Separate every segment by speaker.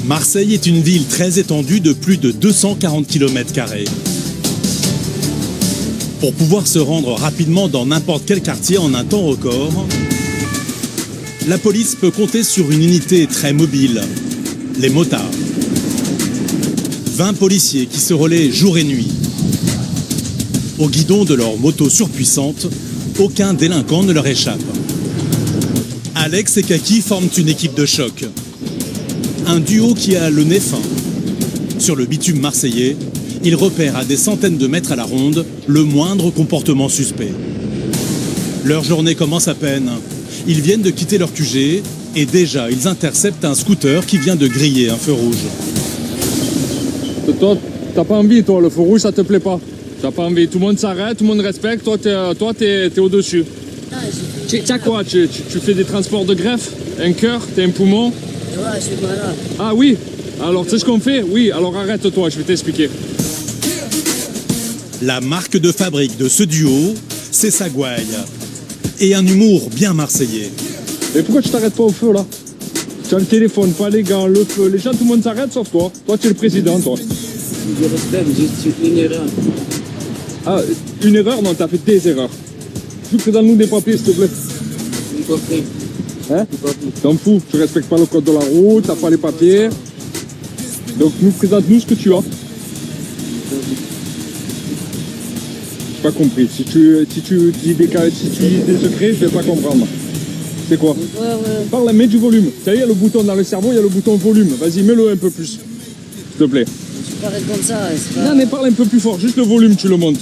Speaker 1: Marseille est une ville très étendue de plus de 240 km². Pour pouvoir se rendre rapidement dans n'importe quel quartier en un temps record, la police peut compter sur une unité très mobile, les motards. 20 policiers qui se relaient jour et nuit. Au guidon de leur moto surpuissante, aucun délinquant ne leur échappe. Alex et Kaki forment une équipe de choc. Un duo qui a le nez fin. Sur le bitume marseillais, ils repèrent à des centaines de mètres à la ronde le moindre comportement suspect. Leur journée commence à peine. Ils viennent de quitter leur QG et déjà ils interceptent un scooter qui vient de griller un feu rouge.
Speaker 2: Toi, t'as pas envie, toi, le feu rouge, ça te plaît pas. T'as pas envie, tout le monde s'arrête, tout le monde respecte, toi, t'es au-dessus. Tiens quoi, tu fais des transports de greffe, un cœur, t'es un poumon.
Speaker 3: Ouais, je suis malade.
Speaker 2: Ah oui, alors tu sais ce qu'on fait? Oui, alors arrête-toi, je vais t'expliquer.
Speaker 1: La marque de fabrique de ce duo, c'est sa gouaille. Et un humour bien marseillais.
Speaker 2: Mais pourquoi tu t'arrêtes pas au feu, là? Tu as le téléphone, pas les gants, le feu, les gens, tout le monde s'arrête sauf toi. Toi, tu es le président, toi.
Speaker 3: Je respecte, juste une erreur.
Speaker 2: Ah, une erreur? Non, t'as fait des erreurs. Tu présentes-nous des papiers, s'il te plaît.
Speaker 3: Une compris.
Speaker 2: Hein? T'en fous, tu respectes pas le code de la route, t'as pas les papiers. Donc, présente-nous ce que tu as. J'ai pas compris. Si tu dis des secrets, je vais pas comprendre. C'est quoi?
Speaker 3: Ouais.
Speaker 2: Parle, mets du volume. Ça y est, il y a le bouton dans le cerveau, il y a le bouton volume. Vas-y, mets-le un peu plus. S'il te plaît.
Speaker 3: Tu parles comme ça, c'est pas...
Speaker 2: Non, mais parle un peu plus fort. Juste le volume, tu le montes.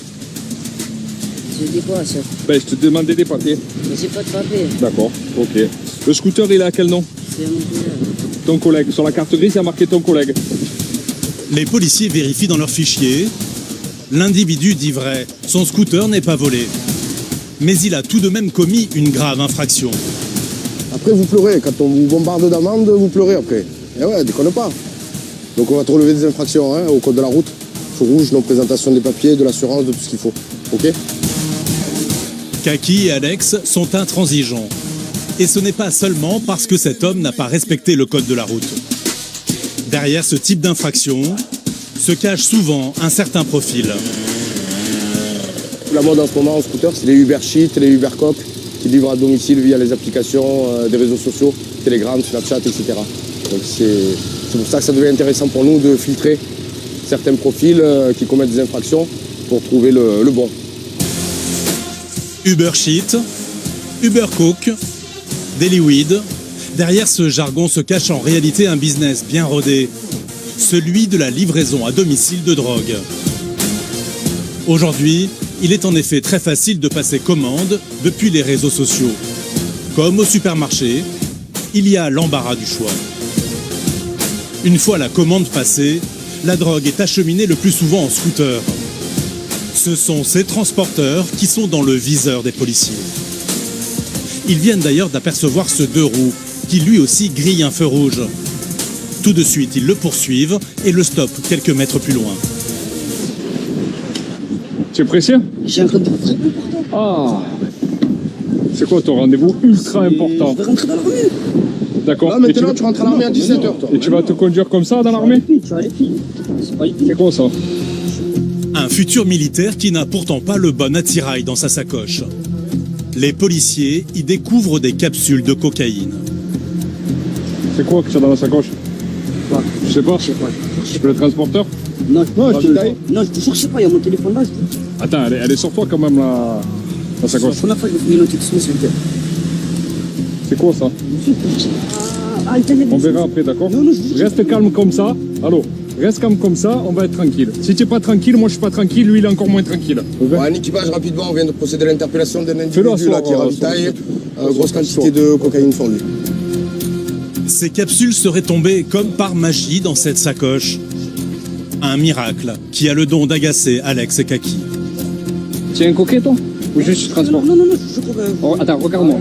Speaker 3: Tu dis quoi, chef?
Speaker 2: Ben, je te demandais des papiers.
Speaker 3: Mais j'ai pas de papier.
Speaker 2: D'accord, ok. Le scooter, il est à quel nom?
Speaker 3: C'est mon cousin.
Speaker 2: Ton collègue. Sur la carte grise, il y a marqué ton collègue.
Speaker 1: Les policiers vérifient dans leur fichier. L'individu dit vrai, son scooter n'est pas volé. Mais il a tout de même commis une grave infraction.
Speaker 4: Après, vous pleurez. Quand on vous bombarde d'amendes, vous pleurez après. Eh ouais, déconne pas. Donc on va te relever des infractions au code de la route. Feu rouge, non-présentation des papiers, de l'assurance, de tout ce qu'il faut. Ok?
Speaker 1: Kaki et Alex sont intransigeants. Et ce n'est pas seulement parce que cet homme n'a pas respecté le code de la route. Derrière ce type d'infraction se cache souvent un certain profil.
Speaker 4: La mode en ce moment en scooter, c'est les Uber Sheet, les Uber Coq, qui livrent à domicile via les applications des réseaux sociaux, Telegram, Snapchat, etc. Donc c'est pour ça que ça devient intéressant pour nous de filtrer certains profils qui commettent des infractions pour trouver le bon.
Speaker 1: Uber Sheet, Uber Coke, Deliweed. Derrière ce jargon se cache en réalité un business bien rodé, celui de la livraison à domicile de drogue. Aujourd'hui, il est en effet très facile de passer commande depuis les réseaux sociaux. Comme au supermarché, il y a l'embarras du choix. Une fois la commande passée, la drogue est acheminée le plus souvent en scooter. Ce sont ces transporteurs qui sont dans le viseur des policiers. Ils viennent d'ailleurs d'apercevoir ce deux roues qui lui aussi grille un feu rouge. Tout de suite, ils le poursuivent et le stoppent quelques mètres plus loin.
Speaker 2: Tu es pressé?
Speaker 3: J'ai un rendez-vous très important.
Speaker 2: Ah. C'est quoi ton rendez-vous ultra important?
Speaker 3: Je vais rentrer dans l'armée.
Speaker 2: D'accord.
Speaker 4: Là, maintenant, tu rentres à l'armée à 17h, toi.
Speaker 2: Et tu vas te conduire comme ça dans l'armée?
Speaker 3: Tu vas aller vite. C'est pas
Speaker 2: C'est quoi ça?
Speaker 1: Un futur militaire qui n'a pourtant pas le bon attirail dans sa sacoche. Les policiers y découvrent des capsules de cocaïne.
Speaker 2: C'est quoi que tu as dans la sacoche? Je sais pas. Je peux le transporteur?
Speaker 3: Non,
Speaker 4: Non, je te
Speaker 3: je te jure, je sais pas, il y a mon téléphone là.
Speaker 2: Attends, elle est sur toi quand même la sacoche.
Speaker 3: La première fois que je me note s'il te plaît.
Speaker 2: C'est quoi ça? On verra après, d'accord?
Speaker 3: Non, je dis-
Speaker 2: Reste calme comme ça. Allô? Reste calme comme ça, on va être tranquille. Si tu n'es pas tranquille, moi je suis pas tranquille, lui il est encore moins tranquille.
Speaker 4: Ouais, un équipage rapidement, on vient de procéder à l'interpellation d'un
Speaker 2: Fais-le
Speaker 4: individu là, qui
Speaker 2: asseoir,
Speaker 4: ravitaille
Speaker 2: asseoir.
Speaker 4: grosse quantité de cocaïne fondue.
Speaker 1: Ces capsules seraient tombées comme par magie dans cette sacoche. Un miracle qui a le don d'agacer Alex et Kaki.
Speaker 2: Tu es un coquet toi? Ou juste transport?
Speaker 3: Non, je crois que...
Speaker 2: Oh, attends, regarde-moi.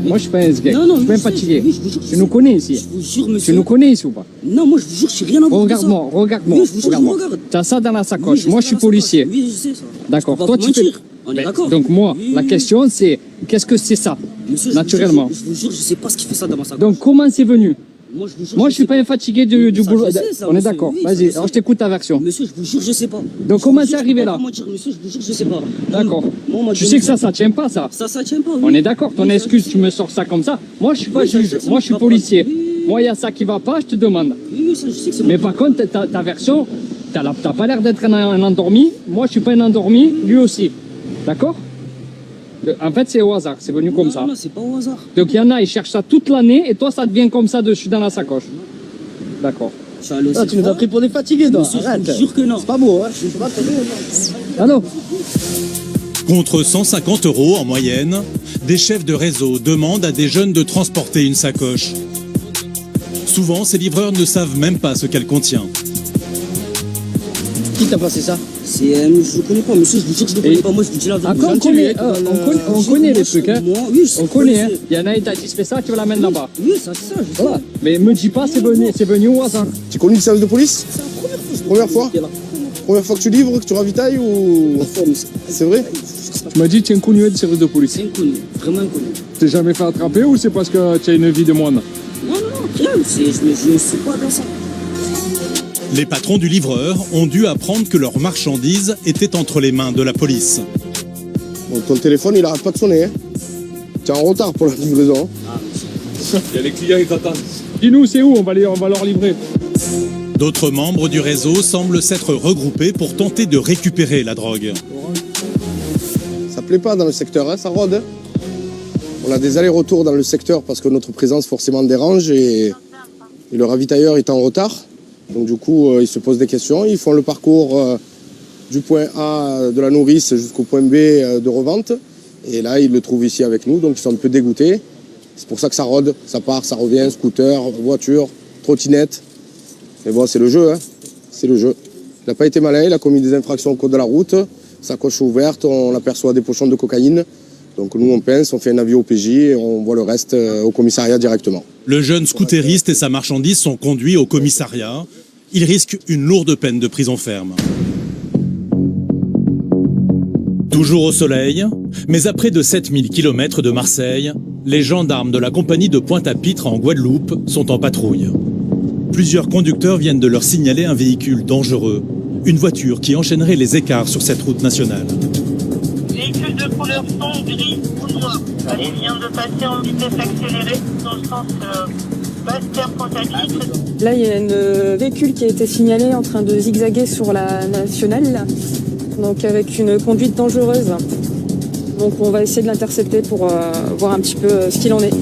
Speaker 2: Moi je suis pas un sgeg.
Speaker 3: Non,
Speaker 2: je suis même
Speaker 3: je sais,
Speaker 2: fatigué.
Speaker 3: oui, je vous jure,
Speaker 2: Tu nous connais ici.
Speaker 3: Je vous jure, monsieur.
Speaker 2: Tu nous connais ici ou pas?
Speaker 3: Non, moi je vous jure, je n'ai rien à voir avec ça.
Speaker 2: Regarde-moi.
Speaker 3: Oui, je vous jure, je me regarde.
Speaker 2: T'as ça dans la sacoche.
Speaker 3: Oui, j'ai
Speaker 2: Moi
Speaker 3: ça
Speaker 2: je suis
Speaker 3: dans la
Speaker 2: policier.
Speaker 3: sacoche. Oui, je sais ça.
Speaker 2: D'accord.
Speaker 3: Je peux
Speaker 2: Toi
Speaker 3: pas
Speaker 2: tu
Speaker 3: vous
Speaker 2: fais.
Speaker 3: mentir. On est
Speaker 2: Ben,
Speaker 3: d'accord.
Speaker 2: donc moi,
Speaker 3: Oui,
Speaker 2: la
Speaker 3: oui.
Speaker 2: question c'est qu'est-ce que c'est ça?
Speaker 3: Monsieur,
Speaker 2: Naturellement.
Speaker 3: Je vous jure, je sais pas ce qui fait ça dans ma sacoche.
Speaker 2: Donc comment c'est venu?
Speaker 3: Moi, je vous jure,
Speaker 5: Moi, je suis
Speaker 3: sais
Speaker 5: pas un fatigué du
Speaker 3: Ça,
Speaker 5: boulot.
Speaker 3: je sais, ça,
Speaker 5: On est
Speaker 3: monsieur,
Speaker 5: d'accord.
Speaker 3: oui, ça,
Speaker 5: Vas-y,
Speaker 3: je sais.
Speaker 5: alors je t'écoute ta version.
Speaker 3: Monsieur, je vous jure, je sais pas.
Speaker 5: Donc, comment c'est arrivé là?
Speaker 3: Monsieur, je vous jure, je sais pas.
Speaker 5: D'accord.
Speaker 3: Moi, on m'a
Speaker 5: Tu
Speaker 3: donné
Speaker 5: sais que ça tient pas, ça.
Speaker 3: Ça tient pas. Oui.
Speaker 5: On est d'accord. Ton
Speaker 3: Oui, ça,
Speaker 5: excuse,
Speaker 3: je
Speaker 5: tu me sors ça comme ça. Moi, je suis pas
Speaker 3: Oui, ça,
Speaker 5: juge.
Speaker 3: je sais,
Speaker 5: Moi,
Speaker 3: ça
Speaker 5: je suis
Speaker 3: va pas.
Speaker 5: policier.
Speaker 3: Oui, oui.
Speaker 5: Moi, il y a ça qui va pas, je te demande.
Speaker 3: Oui, ça, je sais que c'est
Speaker 5: Mais par contre, ta version, t'as pas l'air d'être un endormi. Moi, je suis pas un endormi, lui aussi. D'accord? En fait, c'est au hasard, c'est venu comme ça.
Speaker 3: Non, c'est pas au hasard.
Speaker 5: Donc, il y en a, ils cherchent ça toute l'année, et toi, ça devient comme ça dessus dans la sacoche. D'accord.
Speaker 3: Je suis allé au
Speaker 6: Ah, tu nous as pris pour des fatigués, toi.
Speaker 3: Monsieur, je
Speaker 6: Arrête.
Speaker 3: vous jure que non.
Speaker 6: C'est pas beau, hein. Je peux pas te dire.
Speaker 5: Allô?
Speaker 1: Contre 150 € en moyenne, des chefs de réseau demandent à des jeunes de transporter une sacoche. Souvent, ces livreurs ne savent même pas ce qu'elle contient.
Speaker 6: Qui t'a passé ça?
Speaker 3: C'est, je connais pas, monsieur, je vous jure que je ne connais pas. Moi, je vous dis la vérité.
Speaker 5: Après, on connaît les trucs, hein.
Speaker 3: Moi, oui, je
Speaker 5: On connaît, hein.
Speaker 3: sais.
Speaker 5: Il y en a, il t'a dit, fais ça, tu vas l'amener là-bas.
Speaker 3: Oui, ça, c'est ça, je sais.
Speaker 5: Voilà. Mais me dis pas, c'est venu au hasard.
Speaker 4: Tu connais le service de police? Première fois? Première fois que tu livres, que tu ravitailles ou... C'est vrai?
Speaker 2: Tu m'as dit tu es inconnu du service de police.
Speaker 3: C'est inconnu, vraiment inconnu.
Speaker 2: T'es jamais fait attraper ou c'est parce que tu as une vie de moine?
Speaker 3: Non, rien, je ne suis pas dans ça.
Speaker 1: Les patrons du livreur ont dû apprendre que leurs marchandises étaient entre les mains de la police.
Speaker 4: Bon, ton téléphone, il arrête pas de sonner. Hein. Tu es en retard pour la livraison.
Speaker 2: Il y a les clients, ils t'attendent. Dis-nous, c'est où on va leur livrer.
Speaker 1: D'autres membres du réseau semblent s'être regroupés pour tenter de récupérer la drogue.
Speaker 4: Ça plaît pas dans le secteur, hein, ça rôde. Hein. On a des allers-retours dans le secteur parce que notre présence forcément dérange et le ravitailleur est en retard. Donc du coup, ils se posent des questions. Ils font le parcours du point A de la nourrice jusqu'au point B de revente. Et là, ils le trouvent ici avec nous, donc ils sont un peu dégoûtés. C'est pour ça que ça rôde, ça part, ça revient, scooter, voiture, trottinette. Mais bon, c'est le jeu, hein. C'est le jeu. Il n'a pas été malin, il a commis des infractions au code de la route. Sacoche ouverte, on aperçoit des pochons de cocaïne. Donc nous, on pince, on fait un avis au PJ et on voit le reste au commissariat directement.
Speaker 1: Le jeune scooteriste et sa marchandise sont conduits au commissariat. Ils risquent une lourde peine de prison ferme. Toujours au soleil, mais à près de 7000 km de Marseille, les gendarmes de la compagnie de Pointe-à-Pitre en Guadeloupe sont en patrouille. Plusieurs conducteurs viennent de leur signaler un véhicule dangereux, une voiture qui enchaînerait les écarts sur cette route nationale.
Speaker 7: Véhicule de couleur sombre, gris ou noir. Il vient de passer en vitesse accélérée dans le sens Basse-Terre-Pointe-à-Pitre.
Speaker 8: Là, il y a un véhicule qui a été signalé en train de zigzaguer sur la nationale, donc avec une conduite dangereuse. Donc on va essayer de l'intercepter pour voir un petit peu ce qu'il en est.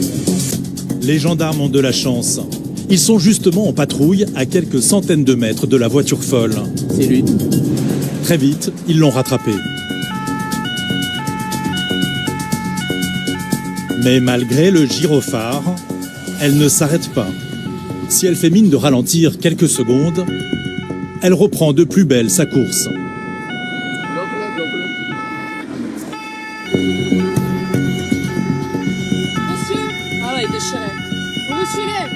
Speaker 1: Les gendarmes ont de la chance. Ils sont justement en patrouille à quelques centaines de mètres de la voiture folle.
Speaker 6: C'est lui.
Speaker 1: Très vite, ils l'ont rattrapé. Mais malgré le gyrophare, elle ne s'arrête pas. Si elle fait mine de ralentir quelques secondes, elle reprend de plus belle sa course.
Speaker 8: Monsieur. Ah ouais, déchiré. Vous me suivez?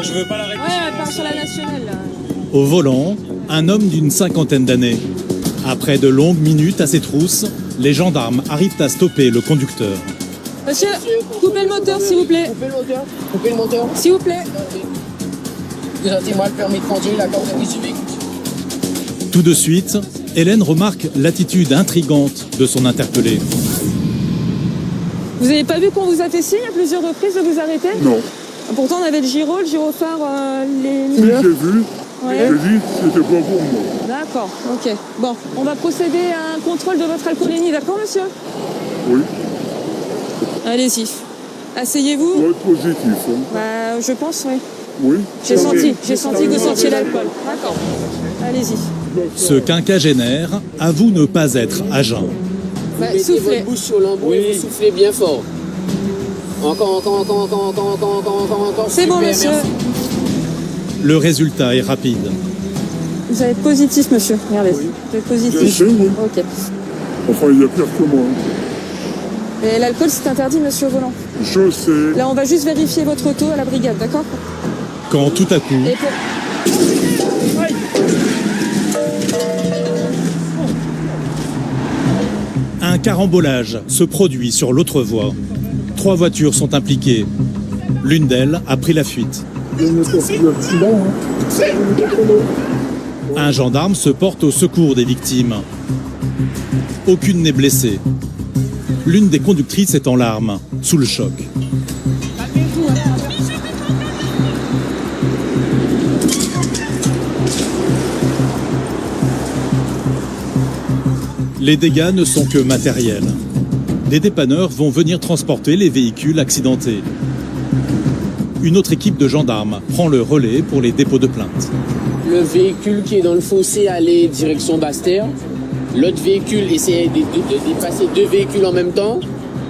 Speaker 2: Je veux pas la
Speaker 8: Ouais, elle part sur la nationale là.
Speaker 1: Au volant, un homme d'une cinquantaine d'années. Après de longues minutes à ses trousses, les gendarmes arrivent à stopper le conducteur.
Speaker 8: Monsieur, coupez le moteur s'il vous plaît.
Speaker 6: Coupez le moteur.
Speaker 8: S'il vous plaît.
Speaker 6: Présentez-moi le permis de conduire, la carte de vie civique.
Speaker 1: Tout de suite, Hélène remarque l'attitude intrigante de son interpellé.
Speaker 8: Vous avez pas vu qu'on vous a fait signe à plusieurs reprises de vous arrêter?
Speaker 9: Non.
Speaker 8: Pourtant on avait le gyrophare, les...
Speaker 9: Oui, j'ai vu.
Speaker 8: Ouais.
Speaker 9: J'ai dit que c'était pas pour moi.
Speaker 8: D'accord, ok. Bon, on va procéder à un contrôle de votre alcoolémie, d'accord monsieur?
Speaker 9: Oui.
Speaker 8: Allez-y. Asseyez-vous.
Speaker 9: Pour être positif. Hein.
Speaker 8: Bah, je pense, oui.
Speaker 9: Oui.
Speaker 8: J'ai senti que vous sentiez l'alcool. D'accord. Allez-y.
Speaker 1: Ce quinquagénaire avoue ne pas être à jeun.
Speaker 8: Bah,
Speaker 6: Mettez
Speaker 8: soufflez.
Speaker 6: votre bouche sur l'embout et vous soufflez bien fort. Encore.
Speaker 8: C'est bon,
Speaker 6: Super,
Speaker 8: monsieur.
Speaker 6: merci.
Speaker 1: Le résultat est rapide.
Speaker 8: Vous allez être positif, monsieur. Regardez. Vous êtes
Speaker 9: Bien
Speaker 8: positif.
Speaker 9: sûr, oui.
Speaker 8: Ok.
Speaker 9: Enfin, il y a pire que moi.
Speaker 8: Et l'alcool, c'est interdit, monsieur au volant.
Speaker 9: Je sais.
Speaker 8: Là, on va juste vérifier votre auto à la brigade, d'accord?
Speaker 1: Quand tout à coup,
Speaker 8: Et pour...
Speaker 1: un carambolage se produit sur l'autre voie. 3 voitures sont impliquées. L'une d'elles a pris la fuite. Un gendarme se porte au secours des victimes. Aucune n'est blessée. L'une des conductrices est en larmes, sous le choc. Les dégâts ne sont que matériels. Des dépanneurs vont venir transporter les véhicules accidentés. Une autre équipe de gendarmes prend le relais pour les dépôts de plainte.
Speaker 6: Le véhicule qui est dans le fossé allait direction Basse-Terre. L'autre véhicule essayait de dépasser 2 véhicules en même temps.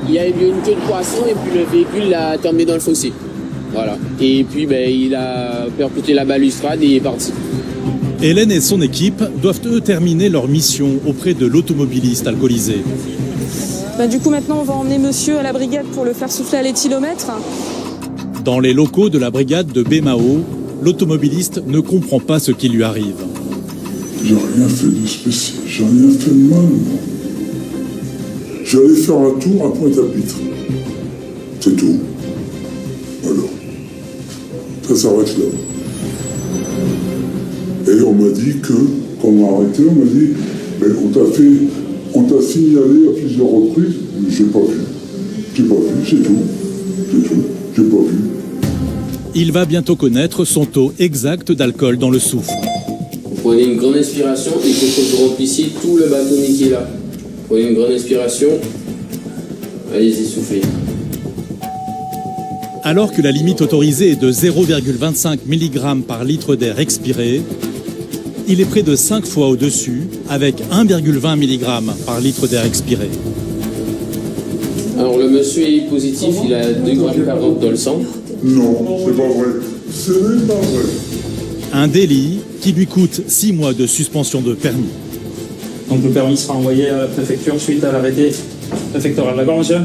Speaker 6: Il y a eu une queue de poisson et puis le véhicule a tombé dans le fossé. Voilà. Et puis il a percuté la balustrade et est parti.
Speaker 1: Hélène et son équipe doivent eux terminer leur mission auprès de l'automobiliste alcoolisé.
Speaker 8: Du coup maintenant on va emmener monsieur à la brigade pour le faire souffler à l'éthylomètre.
Speaker 1: Dans les locaux de la brigade de Bémao, l'automobiliste ne comprend pas ce qui lui arrive.
Speaker 9: J'ai rien fait de spécial, j'ai rien fait de mal. J'allais faire un tour à Pointe-à-Pitre. C'est tout. Voilà. Ça s'arrête là. Et on m'a dit que, quand on m'a arrêté, on m'a dit mais on t'a signalé à plusieurs reprises, mais j'ai pas vu. J'ai pas vu, c'est tout. C'est tout. J'ai pas vu.
Speaker 1: Il va bientôt connaître son taux exact d'alcool dans le souffle.
Speaker 6: Vous prenez une grande inspiration et il faut que vous remplissiez tout le bâtonnet qui est là. Prenez une grande inspiration. Allez-y, soufflez.
Speaker 1: Alors que la limite autorisée est de 0,25 mg par litre d'air expiré, il est près de 5 fois au-dessus, avec 1,20 mg par litre d'air expiré.
Speaker 6: Alors le monsieur est positif, il a 2,40 g dans le sang.
Speaker 9: Non, c'est pas vrai. Ce n'est pas vrai.
Speaker 1: Un délit qui lui coûte 6 mois de suspension de permis.
Speaker 10: Donc le permis sera envoyé à la préfecture suite à l'arrêté préfectoral. D'accord, monsieur?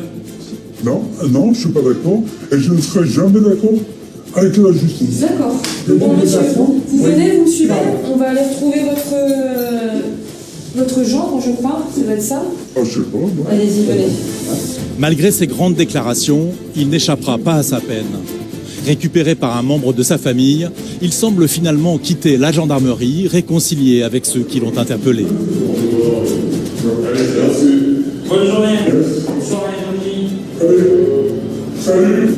Speaker 9: Non, non, je suis pas d'accord. Et je ne serai jamais d'accord avec la justice.
Speaker 8: D'accord. Bon monsieur, vous venez, vous me suivez, on va aller retrouver votre gendre, je crois, ça va être ça.
Speaker 9: Ah, je sais pas, moi.
Speaker 8: Allez-y, venez.
Speaker 1: Malgré ses grandes déclarations, il n'échappera pas à sa peine. Récupéré par un membre de sa famille, il semble finalement quitter la gendarmerie, réconcilié avec ceux qui l'ont interpellé.
Speaker 10: Bonne journée. Bonsoir, les amis.
Speaker 9: Salut.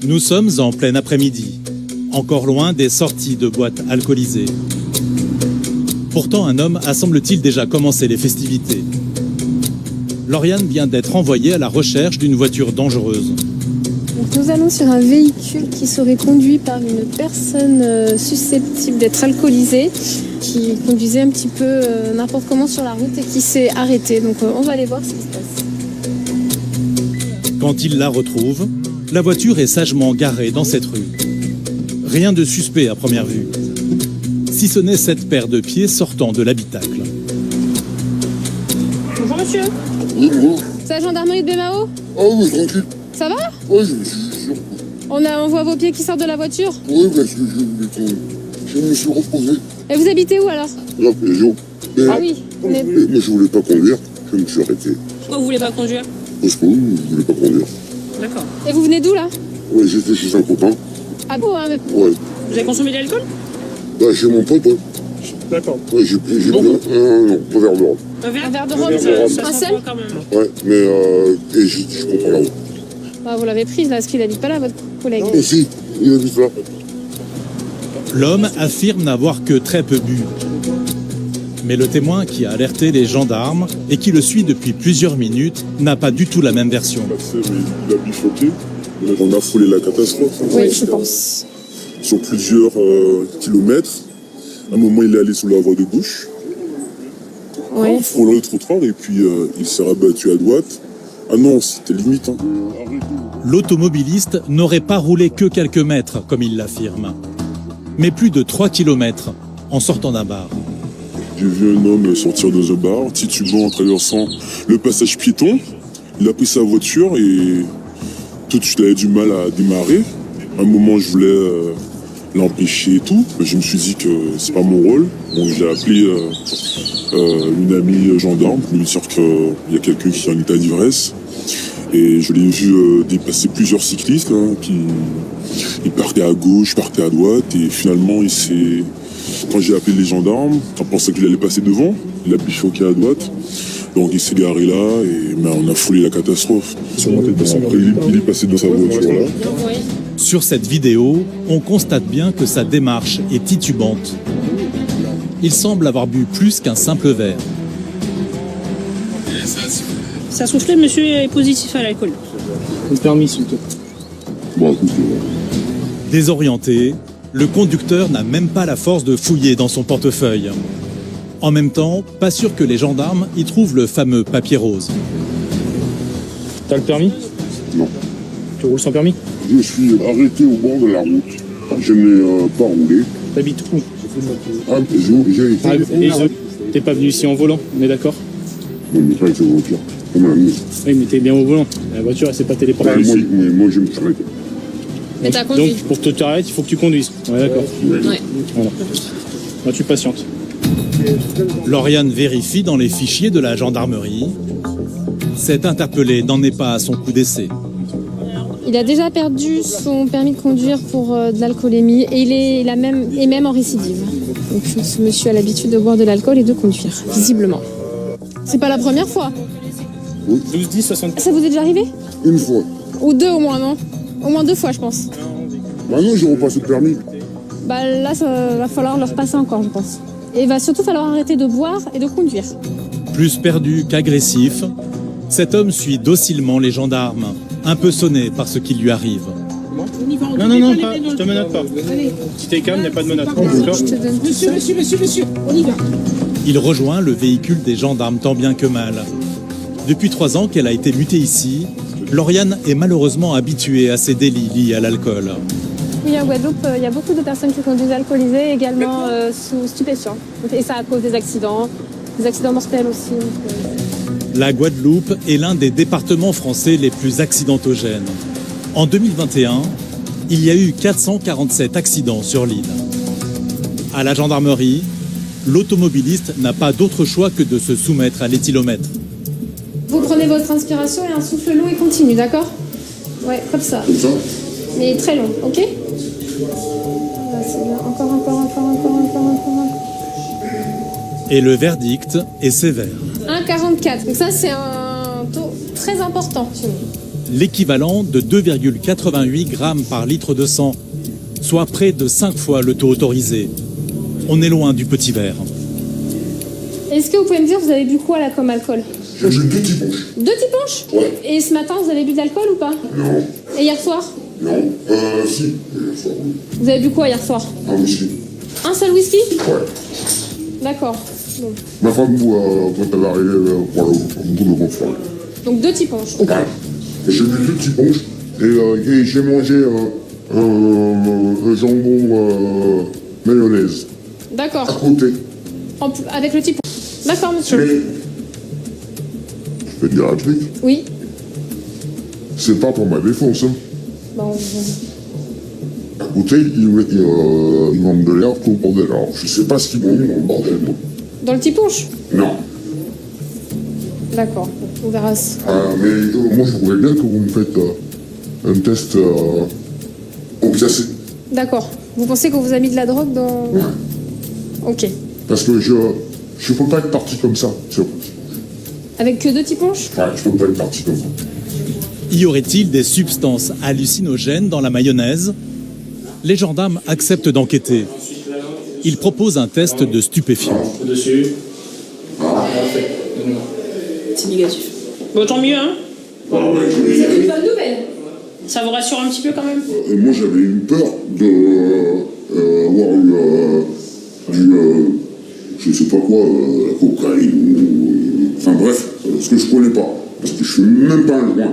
Speaker 1: Nous sommes en plein après-midi, encore loin des sorties de boîtes alcoolisées. Pourtant, un homme a, semble-t-il, déjà commencé les festivités. Lauriane vient d'être envoyée à la recherche d'une voiture dangereuse.
Speaker 11: Donc nous allons sur un véhicule qui serait conduit par une personne susceptible d'être alcoolisée, qui conduisait un petit peu n'importe comment sur la route et qui s'est arrêté. Donc on va aller voir ce qui se passe.
Speaker 1: Quand il la retrouve, la voiture est sagement garée dans cette rue. Rien de suspect à première vue, si ce n'est cette paire de pieds sortant de l'habitacle.
Speaker 8: Bonjour monsieur.
Speaker 9: Oui, bon.
Speaker 11: C'est la gendarmerie de Bémao?
Speaker 9: Oh, oui, tranquille.
Speaker 11: Ça va?
Speaker 9: Oui, je me suis sûr.
Speaker 11: On voit vos pieds qui sortent de la voiture?
Speaker 9: Oui, parce que je me suis reposé.
Speaker 11: Et vous habitez où alors?
Speaker 9: La Peugeot.
Speaker 11: Ah oui.
Speaker 9: Mais je voulais pas conduire, je me suis arrêté.
Speaker 8: Pourquoi vous voulez pas conduire?
Speaker 9: Parce que je voulais pas conduire.
Speaker 8: D'accord.
Speaker 11: Et vous venez d'où là?
Speaker 9: Oui, j'étais chez un copain.
Speaker 11: Ah bon, hein,
Speaker 9: Ouais.
Speaker 8: Vous avez consommé de l'alcool?
Speaker 9: Bah, chez mon pote, ouais.
Speaker 8: D'accord.
Speaker 9: Ouais, j'ai bu non, un verre de rhum.
Speaker 8: Un verre de
Speaker 9: Un
Speaker 8: rhum,
Speaker 9: verre de rhum.
Speaker 8: ça
Speaker 11: seul
Speaker 8: quand même.
Speaker 9: Ouais, mais et je comprends la route.
Speaker 11: Bah, vous l'avez prise là, parce qu'il habite pas là, votre collègue.
Speaker 9: Mais si, il habite là.
Speaker 1: L'homme affirme n'avoir que très peu bu. Mais le témoin qui a alerté les gendarmes et qui le suit depuis plusieurs minutes n'a pas du tout la même version.
Speaker 9: Il a bifurqué, on a foulé la catastrophe.
Speaker 11: Oui, je pense.
Speaker 9: Sur plusieurs kilomètres. À un moment, il est allé sur la voie de gauche,
Speaker 11: Oui.
Speaker 9: frôlant le trottoir, et puis il s'est rabattu à droite. Ah non, c'était limite. Hein.
Speaker 1: L'automobiliste n'aurait pas roulé que quelques mètres, comme il l'affirme, mais plus de 3 kilomètres en sortant d'un bar.
Speaker 9: J'ai vu un homme sortir de un bar, titubant en traversant le passage piéton. Il a pris sa voiture et tout de suite, il avait du mal à démarrer. À un moment, je voulais l'empêcher et tout. Je me suis dit que c'est pas mon rôle. Donc j'ai appelé une amie gendarme pour lui dire qu'il y a quelqu'un qui est en état d'ivresse. Et je l'ai vu dépasser plusieurs cyclistes qui ils partaient à gauche, partaient à droite. Et finalement, quand j'ai appelé les gendarmes, on pensait qu'il allait passer devant. Il a bifurqué à droite. Donc il s'est garé là et on a foulé la catastrophe. Après, il est passé dans sa voiture là.
Speaker 1: Sur cette vidéo, on constate bien que sa démarche est titubante. Il semble avoir bu plus qu'un simple verre.
Speaker 12: Ça soufflait, monsieur est positif à l'alcool.
Speaker 2: Le permis, s'il te plaît.
Speaker 9: Bon, écoute,
Speaker 1: Désorienté, le conducteur n'a même pas la force de fouiller dans son portefeuille. En même temps, pas sûr que les gendarmes y trouvent le fameux papier rose.
Speaker 2: T'as le permis?
Speaker 9: Non.
Speaker 2: Tu roules sans permis?
Speaker 9: Je suis arrêté au bord de la route. Je n'ai pas roulé.
Speaker 2: T'habites où?
Speaker 9: J'ai
Speaker 2: T'es pas venu ici en volant, on est d'accord?
Speaker 9: Non, mais pas avec la voiture.
Speaker 2: Oui, mais t'es bien au volant. La voiture, elle s'est pas téléportée ici.
Speaker 9: Moi, je me suis arrêté.
Speaker 11: Mais t'as conduit.
Speaker 2: Donc, pour que tu t'arrêtes, il faut que tu conduises. Ouais, d'accord.
Speaker 11: Ouais.
Speaker 2: Voilà. Là, tu patientes.
Speaker 1: Lauriane vérifie dans les fichiers de la gendarmerie. Cet interpellé n'en est pas à son coup d'essai.
Speaker 11: Il a déjà perdu son permis de conduire pour de l'alcoolémie et il a même en récidive. Donc ce monsieur a l'habitude de boire de l'alcool et de conduire, visiblement. C'est pas la première fois.
Speaker 2: 12, 10, 60.
Speaker 11: Ça vous est déjà arrivé?
Speaker 9: Une fois.
Speaker 11: Ou deux au moins, non? Au moins 2 fois, je pense.
Speaker 9: Bah non, j'ai repassé le permis.
Speaker 11: Bah là, ça va falloir le repasser encore, je pense. Et il va surtout falloir arrêter de boire et de conduire.
Speaker 1: Plus perdu qu'agressif, cet homme suit docilement les gendarmes, un peu sonné par ce qui lui arrive.
Speaker 2: Non, pas, je te menote pas. Si t'es calme, il n'y a pas de menotte. D'accord?
Speaker 12: Monsieur, on y va.
Speaker 1: Il rejoint le véhicule des gendarmes tant bien que mal. Depuis 3 ans qu'elle a été mutée ici, Lauriane est malheureusement habituée à ces délits liés à l'alcool.
Speaker 11: Oui, en Guadeloupe, il y a beaucoup de personnes qui conduisent alcoolisées, également sous stupéfiants. Et ça à cause des accidents mortels aussi.
Speaker 1: La Guadeloupe est l'un des départements français les plus accidentogènes. En 2021, il y a eu 447 accidents sur l'île. À la gendarmerie, l'automobiliste n'a pas d'autre choix que de se soumettre à l'éthylomètre.
Speaker 11: Vous prenez votre inspiration et un souffle long et continu, d'accord? Ouais, comme ça.
Speaker 9: Comme ça?
Speaker 11: Mais très long, ok? Voilà, c'est bien. Encore.
Speaker 1: Et le verdict est sévère.
Speaker 11: 1,44. Donc ça, c'est un taux très important chez nous.
Speaker 1: L'équivalent de 2,88 grammes par litre de sang, soit près de 5 fois le taux autorisé. On est loin du petit verre.
Speaker 11: Est-ce que vous pouvez me dire, vous avez bu quoi là comme alcool?
Speaker 9: J'ai bu 2 petits punches.
Speaker 11: 2 petits punches?
Speaker 9: Ouais.
Speaker 11: Et ce matin, vous avez bu de l'alcool ou pas?
Speaker 9: Non.
Speaker 11: Et hier soir?
Speaker 9: Non. Si.
Speaker 11: Vous avez bu quoi hier soir?
Speaker 9: Un whisky.
Speaker 11: Un seul whisky?
Speaker 9: Ouais.
Speaker 11: D'accord. Bon.
Speaker 9: Ma femme, quand elle est arrivée, pour le bout de bonsoir.
Speaker 11: Donc 2 petits punches.
Speaker 9: Ouais. Et j'ai bu 2 petits punches. Et j'ai mangé un jambon mayonnaise.
Speaker 11: D'accord.
Speaker 9: À côté.
Speaker 11: Avec le petit punch. D'accord, monsieur.
Speaker 9: Mais, je vais te dire un truc.
Speaker 11: Oui.
Speaker 9: C'est pas pour ma défense. Hein.
Speaker 11: Bon,
Speaker 9: À côté, ils vendent de l'herbe pour le bordel. Alors, je sais pas ce qu'ils vont dans le bordel, moi.
Speaker 11: dans le petit punch?
Speaker 9: Non.
Speaker 11: D'accord, on verra.
Speaker 9: Mais moi, je voudrais bien que vous me faites un test opiacé.
Speaker 11: D'accord. Vous pensez qu'on vous a mis de la drogue dans...
Speaker 9: Ouais.
Speaker 11: Ok.
Speaker 9: Parce que je peux pas être parti comme ça.
Speaker 11: Avec que 2 petits punches?
Speaker 9: Ouais, je peux pas être parti comme ça.
Speaker 1: Y aurait-il des substances hallucinogènes dans la mayonnaise? Les gendarmes acceptent d'enquêter. Ils proposent un test de stupéfiants.
Speaker 2: Dessus.
Speaker 12: C'est négatif. Bon, tant mieux, hein?
Speaker 11: C'est une bonne nouvelle.
Speaker 12: Ça vous rassure un petit peu quand même?
Speaker 9: Et moi, j'avais eu peur d'avoir eu je sais pas quoi, la cocaïne ou... Enfin bref, ce que je connais pas. Parce que je suis même pas un joint.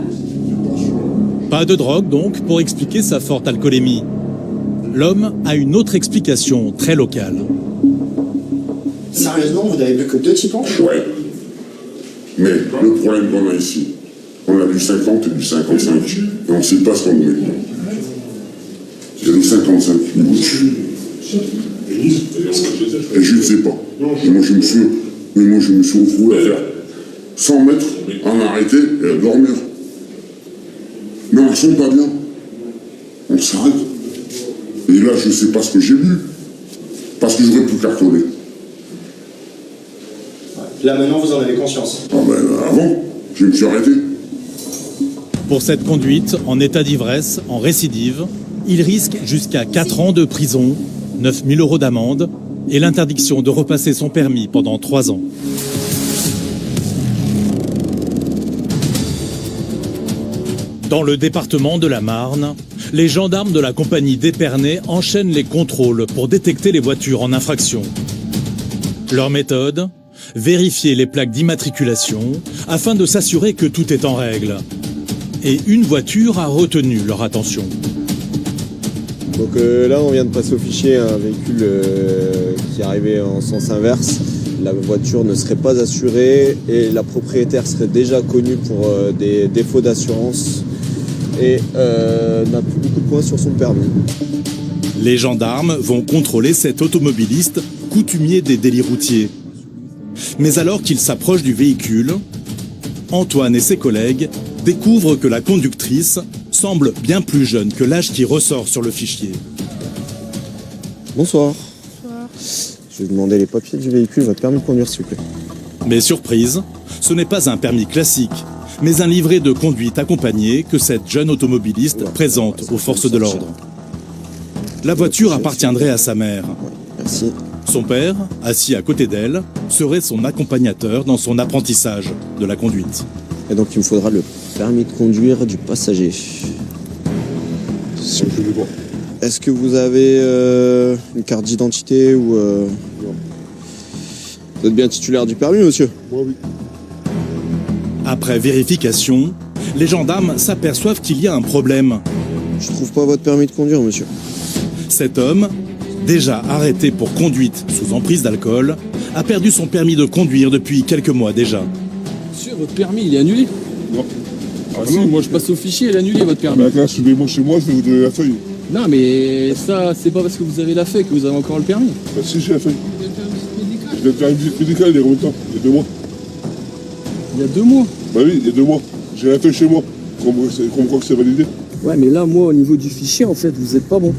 Speaker 1: Pas de drogue donc pour expliquer sa forte alcoolémie. L'homme a une autre explication très locale.
Speaker 13: Sérieusement, vous n'avez bu que 2 petits punches?
Speaker 9: Ouais. Mais le problème qu'on a ici, on a du 50 et du 55. Et on ne sait pas ce qu'on met. Il y a les 55 minutes. Et je ne sais pas. Et moi, je me suis retrouvé à faire 100 mètres en arrêté et à dormir. Mais on ne sent pas bien. On s'arrête. Et là, je ne sais pas ce que j'ai vu. Parce que j'aurais pu cartonner.
Speaker 13: Là, maintenant, vous en avez conscience.
Speaker 9: Ah ben, avant, je me suis arrêté.
Speaker 1: Pour cette conduite en état d'ivresse, en récidive, il risque jusqu'à 4 ans de prison, 9 000 € d'amende et l'interdiction de repasser son permis pendant 3 ans. Dans le département de la Marne, les gendarmes de la compagnie d'Épernay enchaînent les contrôles pour détecter les voitures en infraction. Leur méthode ? Vérifier les plaques d'immatriculation afin de s'assurer que tout est en règle. Et une voiture a retenu leur attention.
Speaker 14: Donc là, on vient de passer au fichier un véhicule qui arrivait en sens inverse. La voiture ne serait pas assurée et la propriétaire serait déjà connue pour des défauts d'assurance et n'a plus beaucoup de points sur son permis.
Speaker 1: Les gendarmes vont contrôler cet automobiliste coutumier des délits routiers. Mais alors qu'ils s'approchent du véhicule, Antoine et ses collègues découvrent que la conductrice semble bien plus jeune que l'âge qui ressort sur le fichier.
Speaker 14: Bonsoir. Bonsoir. Je vais demander les papiers du véhicule, votre permis de conduire s'il vous plaît.
Speaker 1: Mais surprise, ce n'est pas un permis classique, mais un livret de conduite accompagné que cette jeune automobiliste présente aux forces de l'ordre. La voiture appartiendrait à sa mère.
Speaker 14: Merci.
Speaker 1: Son père, assis à côté d'elle, serait son accompagnateur dans son apprentissage de la conduite.
Speaker 14: Et donc il me faudra le permis de conduire du passager. Est-ce que vous avez une carte d'identité ou... Vous êtes bien titulaire du permis, monsieur?
Speaker 9: Moi, oui.
Speaker 1: Après vérification, les gendarmes s'aperçoivent qu'il y a un problème.
Speaker 14: Je trouve pas votre permis de conduire, monsieur.
Speaker 1: Cet homme, déjà arrêté pour conduite sous emprise d'alcool, a perdu son permis de conduire depuis quelques mois déjà.
Speaker 2: Monsieur, votre permis, il est annulé?
Speaker 9: Non.
Speaker 2: Ah si, moi je passe au fichier, il est annulé votre permis.
Speaker 9: Bah, là, suivez-moi chez moi, je vais vous donner la feuille.
Speaker 2: Non mais ça, c'est pas parce que vous avez la feuille que vous avez encore le permis.
Speaker 9: Bah, si, j'ai la feuille. J'ai le permis médical, il y a combien de temps? Il y a 2 mois.
Speaker 2: Il y a 2 mois?
Speaker 9: Bah oui, il y a 2 mois. J'ai la feuille chez moi. Qu'on croit que c'est validé.
Speaker 2: Ouais, mais là, moi, au niveau du fichier, en fait, vous êtes pas bon.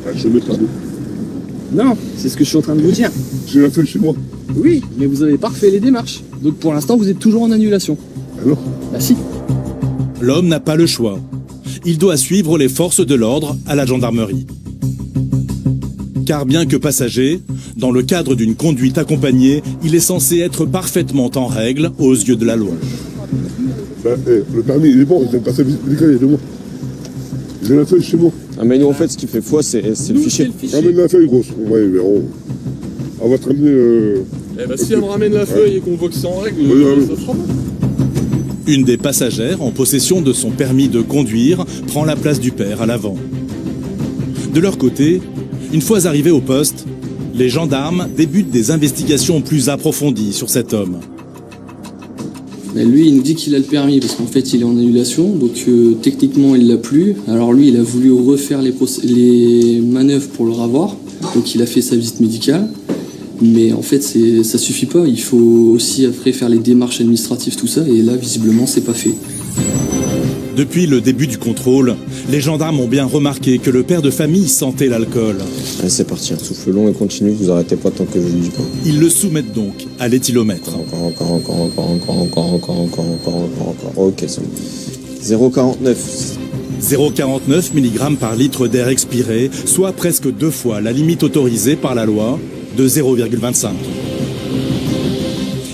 Speaker 9: Bah, je vais mettre la feuille.
Speaker 2: Non, c'est ce que je suis en train de vous dire.
Speaker 9: J'ai la feuille chez moi.
Speaker 2: Oui, mais vous avez pas refait les démarches. Donc pour l'instant, vous êtes toujours en annulation.
Speaker 9: Ah non?
Speaker 2: Bah si.
Speaker 1: L'homme n'a pas le choix. Il doit suivre les forces de l'ordre à la gendarmerie. Car bien que passager, dans le cadre d'une conduite accompagnée, il est censé être parfaitement en règle aux yeux de la loi.
Speaker 9: Bah, le permis, il est bon, il vient de passer médical il y a 2 mois. J'ai la feuille chez moi.
Speaker 14: Ah mais nous en fait ce qui fait foi c'est le fichier.
Speaker 9: Ramène la feuille grosse. Ouais, mais on va te ramener...
Speaker 2: Eh bah si elle me ramène la feuille et qu'on voit que c'est en règle, ça sera bon.
Speaker 1: Une des passagères, en possession de son permis de conduire, prend la place du père à l'avant. De leur côté, une fois arrivés au poste, les gendarmes débutent des investigations plus approfondies sur cet homme.
Speaker 15: Mais lui, il nous dit qu'il a le permis parce qu'en fait, il est en annulation, donc techniquement, il l'a plus. Alors lui, il a voulu refaire les manœuvres pour le ravoir, donc il a fait sa visite médicale. Mais en fait, ça suffit pas. Il faut aussi après faire les démarches administratives, tout ça, et là, visiblement, c'est pas fait.
Speaker 1: Depuis le début du contrôle, les gendarmes ont bien remarqué que le père de famille sentait l'alcool.
Speaker 14: Allez, c'est parti, un souffle long et continue, vous arrêtez pas tant que je vous dis pas.
Speaker 1: Ils le soumettent donc à l'éthylomètre.
Speaker 14: Encore. Ok, c'est bon. 0,49.
Speaker 1: 0,49 mg par litre d'air expiré, soit presque 2 fois la limite autorisée par la loi de 0,25.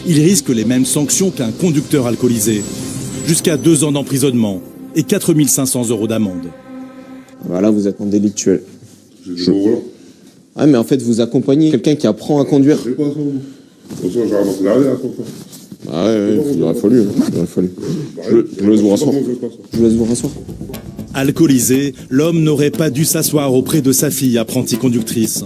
Speaker 1: Il risque les mêmes sanctions qu'un conducteur alcoolisé, jusqu'à 2 ans d'emprisonnement et 4 500 € d'amende.
Speaker 14: Voilà, vous êtes en délictuel. Ah mais en fait, vous accompagnez quelqu'un qui apprend à conduire.
Speaker 9: Je sais pas ça. De toute façon, j'ai ramassé l'arrêt à quoi.
Speaker 14: Ah ouais, il aurait fallu. Je laisse vous rasseoir. Je laisse vous rasseoir.
Speaker 1: Alcoolisé, l'homme n'aurait pas dû s'asseoir auprès de sa fille apprentie conductrice.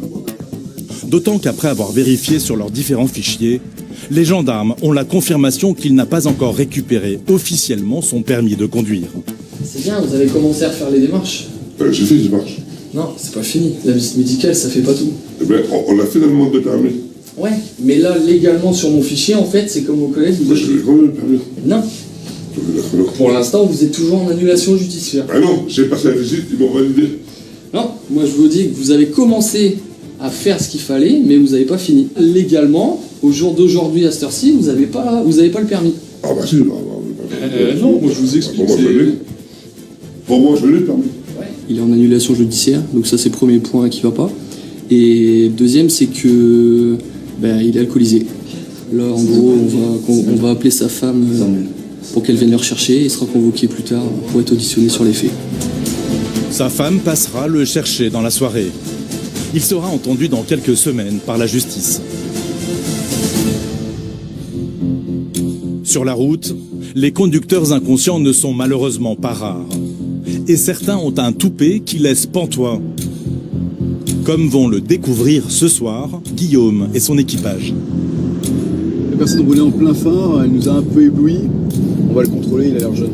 Speaker 1: D'autant qu'après avoir vérifié sur leurs différents fichiers, les gendarmes ont la confirmation qu'il n'a pas encore récupéré officiellement son permis de conduire.
Speaker 15: C'est bien, vous avez commencé à faire les démarches.
Speaker 9: J'ai fait les démarches.
Speaker 15: Non, c'est pas fini. La visite médicale, ça fait pas tout.
Speaker 9: Eh ben, on a fait la demande de permis.
Speaker 15: Ouais, mais là, légalement, sur mon fichier, en fait, c'est comme vos collègues.
Speaker 9: Moi, je l'ai quand même le permis.
Speaker 15: Non. Pour l'instant, vous êtes toujours en annulation judiciaire.
Speaker 9: Ah non, j'ai passé la visite, ils m'ont validé.
Speaker 15: Non, moi je vous dis que vous avez commencé à faire ce qu'il fallait, mais vous n'avez pas fini. Légalement, au jour d'aujourd'hui, à cette heure-ci, vous n'avez pas le permis.
Speaker 9: Ah bah si, non,
Speaker 2: moi je vous explique.
Speaker 9: Pour moi, je l'ai le permis.
Speaker 15: Il est en annulation judiciaire, donc ça c'est le premier point qui va pas. Et deuxième, c'est que il est alcoolisé. Là, en gros, on va appeler sa femme pour qu'elle vienne le rechercher et il sera convoqué plus tard pour être auditionné sur les faits.
Speaker 1: Sa femme passera le chercher dans la soirée. Il sera entendu dans quelques semaines par la justice. Sur la route, les conducteurs inconscients ne sont malheureusement pas rares. Et certains ont un toupet qui laisse pantois. Comme vont le découvrir ce soir Guillaume et son équipage.
Speaker 16: La personne roulait en plein phare, elle nous a un peu éblouis. On va le contrôler, il a l'air jeune.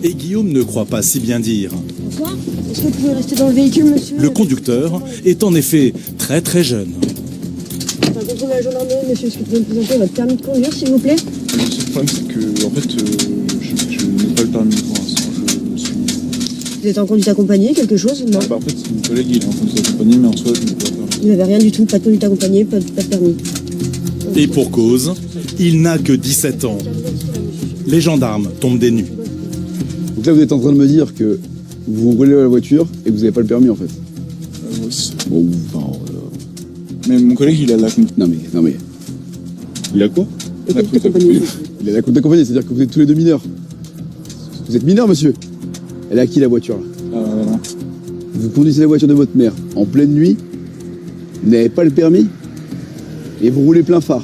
Speaker 1: Et Guillaume ne croit pas si bien dire.
Speaker 17: Bonsoir, est-ce que vous pouvez rester dans le véhicule, monsieur?
Speaker 1: Le conducteur est en effet très très jeune.
Speaker 17: Enfin, contrôle de la gendarmerie, monsieur, est-ce que vous pouvez me présenter votre permis de conduire, s'il vous plaît?
Speaker 2: Le seul problème, c'est que, en fait, je n'ai pas le permis pour l'instant.
Speaker 17: Vous êtes en conduite accompagnée, quelque chose? Non.
Speaker 2: En fait, c'est mon collègue, il est en conduite accompagnée, mais en soi, je n'ai pas le permis.
Speaker 17: Vous n'avez rien du tout, pas de conduite accompagnée, pas de permis.
Speaker 1: Et pour cause, il n'a que 17 ans. Les gendarmes tombent des nues.
Speaker 16: Donc là, vous êtes en train de me dire que vous roulez la voiture et que vous n'avez pas le permis, en fait. Bon, enfin...
Speaker 2: Mais mon collègue, il a la conduite.
Speaker 16: Non mais... Il a quoi?
Speaker 2: La conduite accompagnée.
Speaker 16: Il a la conduite accompagnée, c'est-à-dire que vous êtes tous les deux mineurs. Vous êtes mineur, monsieur? Elle est à qui, la voiture, là?
Speaker 2: Non.
Speaker 16: Vous conduisez la voiture de votre mère en pleine nuit, vous n'avez pas le permis, et vous roulez plein phare.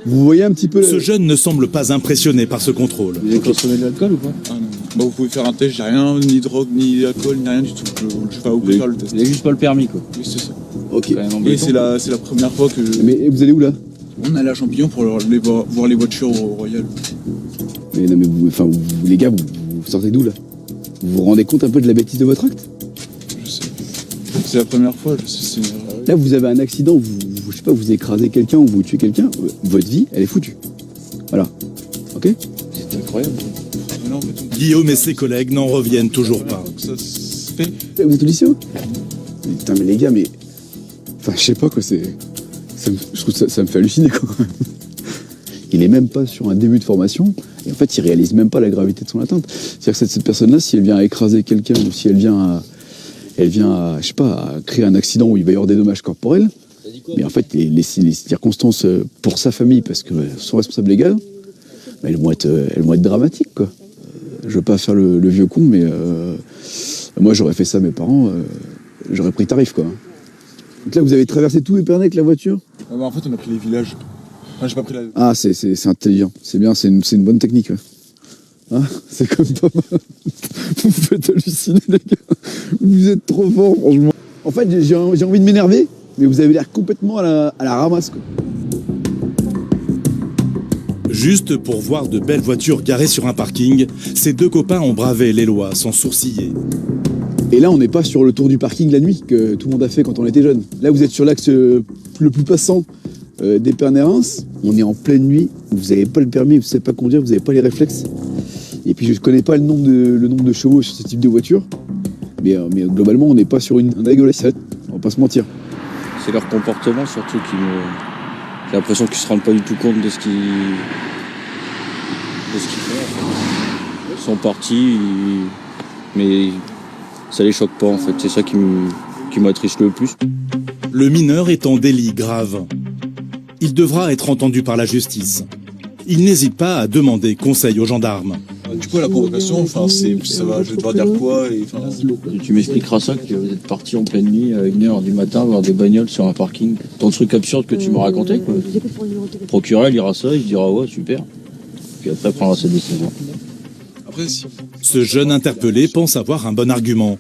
Speaker 16: Vous voyez un petit peu...
Speaker 1: Ce jeune ne semble pas impressionné par ce contrôle.
Speaker 2: Vous avez consommé de l'alcool ou pas? Ah non. Bah, vous pouvez faire un test, j'ai rien, ni drogue, ni alcool, ni rien du tout. Je vais pas vous faire le test.
Speaker 18: Il a juste pas le permis, quoi.
Speaker 2: Oui, c'est ça.
Speaker 16: Ok.
Speaker 2: Et c'est la première fois que...
Speaker 16: Mais vous allez où, là?
Speaker 2: On allait à Champignon pour voir les voitures au Royal.
Speaker 16: Mais non, mais vous les gars, vous sortez d'où, là? Vous vous rendez compte un peu de la bêtise de votre acte?
Speaker 2: Je sais. C'est la première fois, je sais.
Speaker 16: Là, vous avez un accident, je sais pas, vous écrasez quelqu'un ou vous tuez quelqu'un, votre vie, elle est foutue. Voilà. Ok?
Speaker 18: C'est incroyable.
Speaker 1: Guillaume et ses collègues n'en reviennent toujours pas.
Speaker 16: Vous êtes au lycée? Putain, mais les gars, mais... Enfin, je sais pas, quoi, c'est... Je trouve ça me fait halluciner, quoi, quand même. Il est même pas sur un début de formation, et en fait, il réalise même pas la gravité de son atteinte. C'est-à-dire que cette personne-là, si elle vient à écraser quelqu'un, ou si elle vient à, je sais pas, à créer un accident où il va y avoir des dommages corporels, mais en fait, les circonstances pour sa famille, parce que son responsable légal, elles vont être dramatiques, quoi. Je veux pas faire le vieux con, mais moi, j'aurais fait ça à mes parents, j'aurais pris tarif, quoi. Donc là, vous avez traversé tout Épernay avec la voiture?
Speaker 2: En fait, on a pris les villages. Enfin, j'ai pas pris la...
Speaker 16: Ah, c'est intelligent. C'est bien, c'est une bonne technique. Ouais. Hein, c'est comme pas mal. Vous me faites halluciner, les gars. Vous êtes trop forts, franchement. En fait, j'ai envie de m'énerver, mais vous avez l'air complètement à la ramasse, quoi.
Speaker 1: Juste pour voir de belles voitures garées sur un parking, ces deux copains ont bravé les lois sans sourciller.
Speaker 16: Et là, on n'est pas sur le tour du parking la nuit que tout le monde a fait quand on était jeune. Là, vous êtes sur l'axe le plus passant d'Épernay-Reims. On est en pleine nuit, vous n'avez pas le permis, vous ne savez pas conduire, vous n'avez pas les réflexes. Et puis, je ne connais pas le nombre de chevaux sur ce type de voiture. Mais globalement, on n'est pas sur une adolescente, on va pas se mentir.
Speaker 18: C'est leur comportement surtout qui me... J'ai l'impression qu'ils se rendent pas du tout compte de ce qu'ils font. En fait. Ils sont partis, mais ça les choque pas en fait. C'est ça qui m'attriste le plus.
Speaker 1: Le mineur est en délit grave. Il devra être entendu par la justice. Il n'hésite pas à demander conseil aux gendarmes.
Speaker 2: Du coup, la provocation, enfin, ça va, je vais devoir dire quoi et,
Speaker 18: Tu m'expliqueras ça, que vous êtes parti en pleine nuit à 1h du matin voir des bagnoles sur un parking. Tant de trucs absurdes que tu m'as raconté, quoi. Le procureur, il lira ça, il se dira ouais, super. Puis après, il prendra sa décision.
Speaker 2: Après, si...
Speaker 1: Ce jeune interpellé pense avoir un bon argument.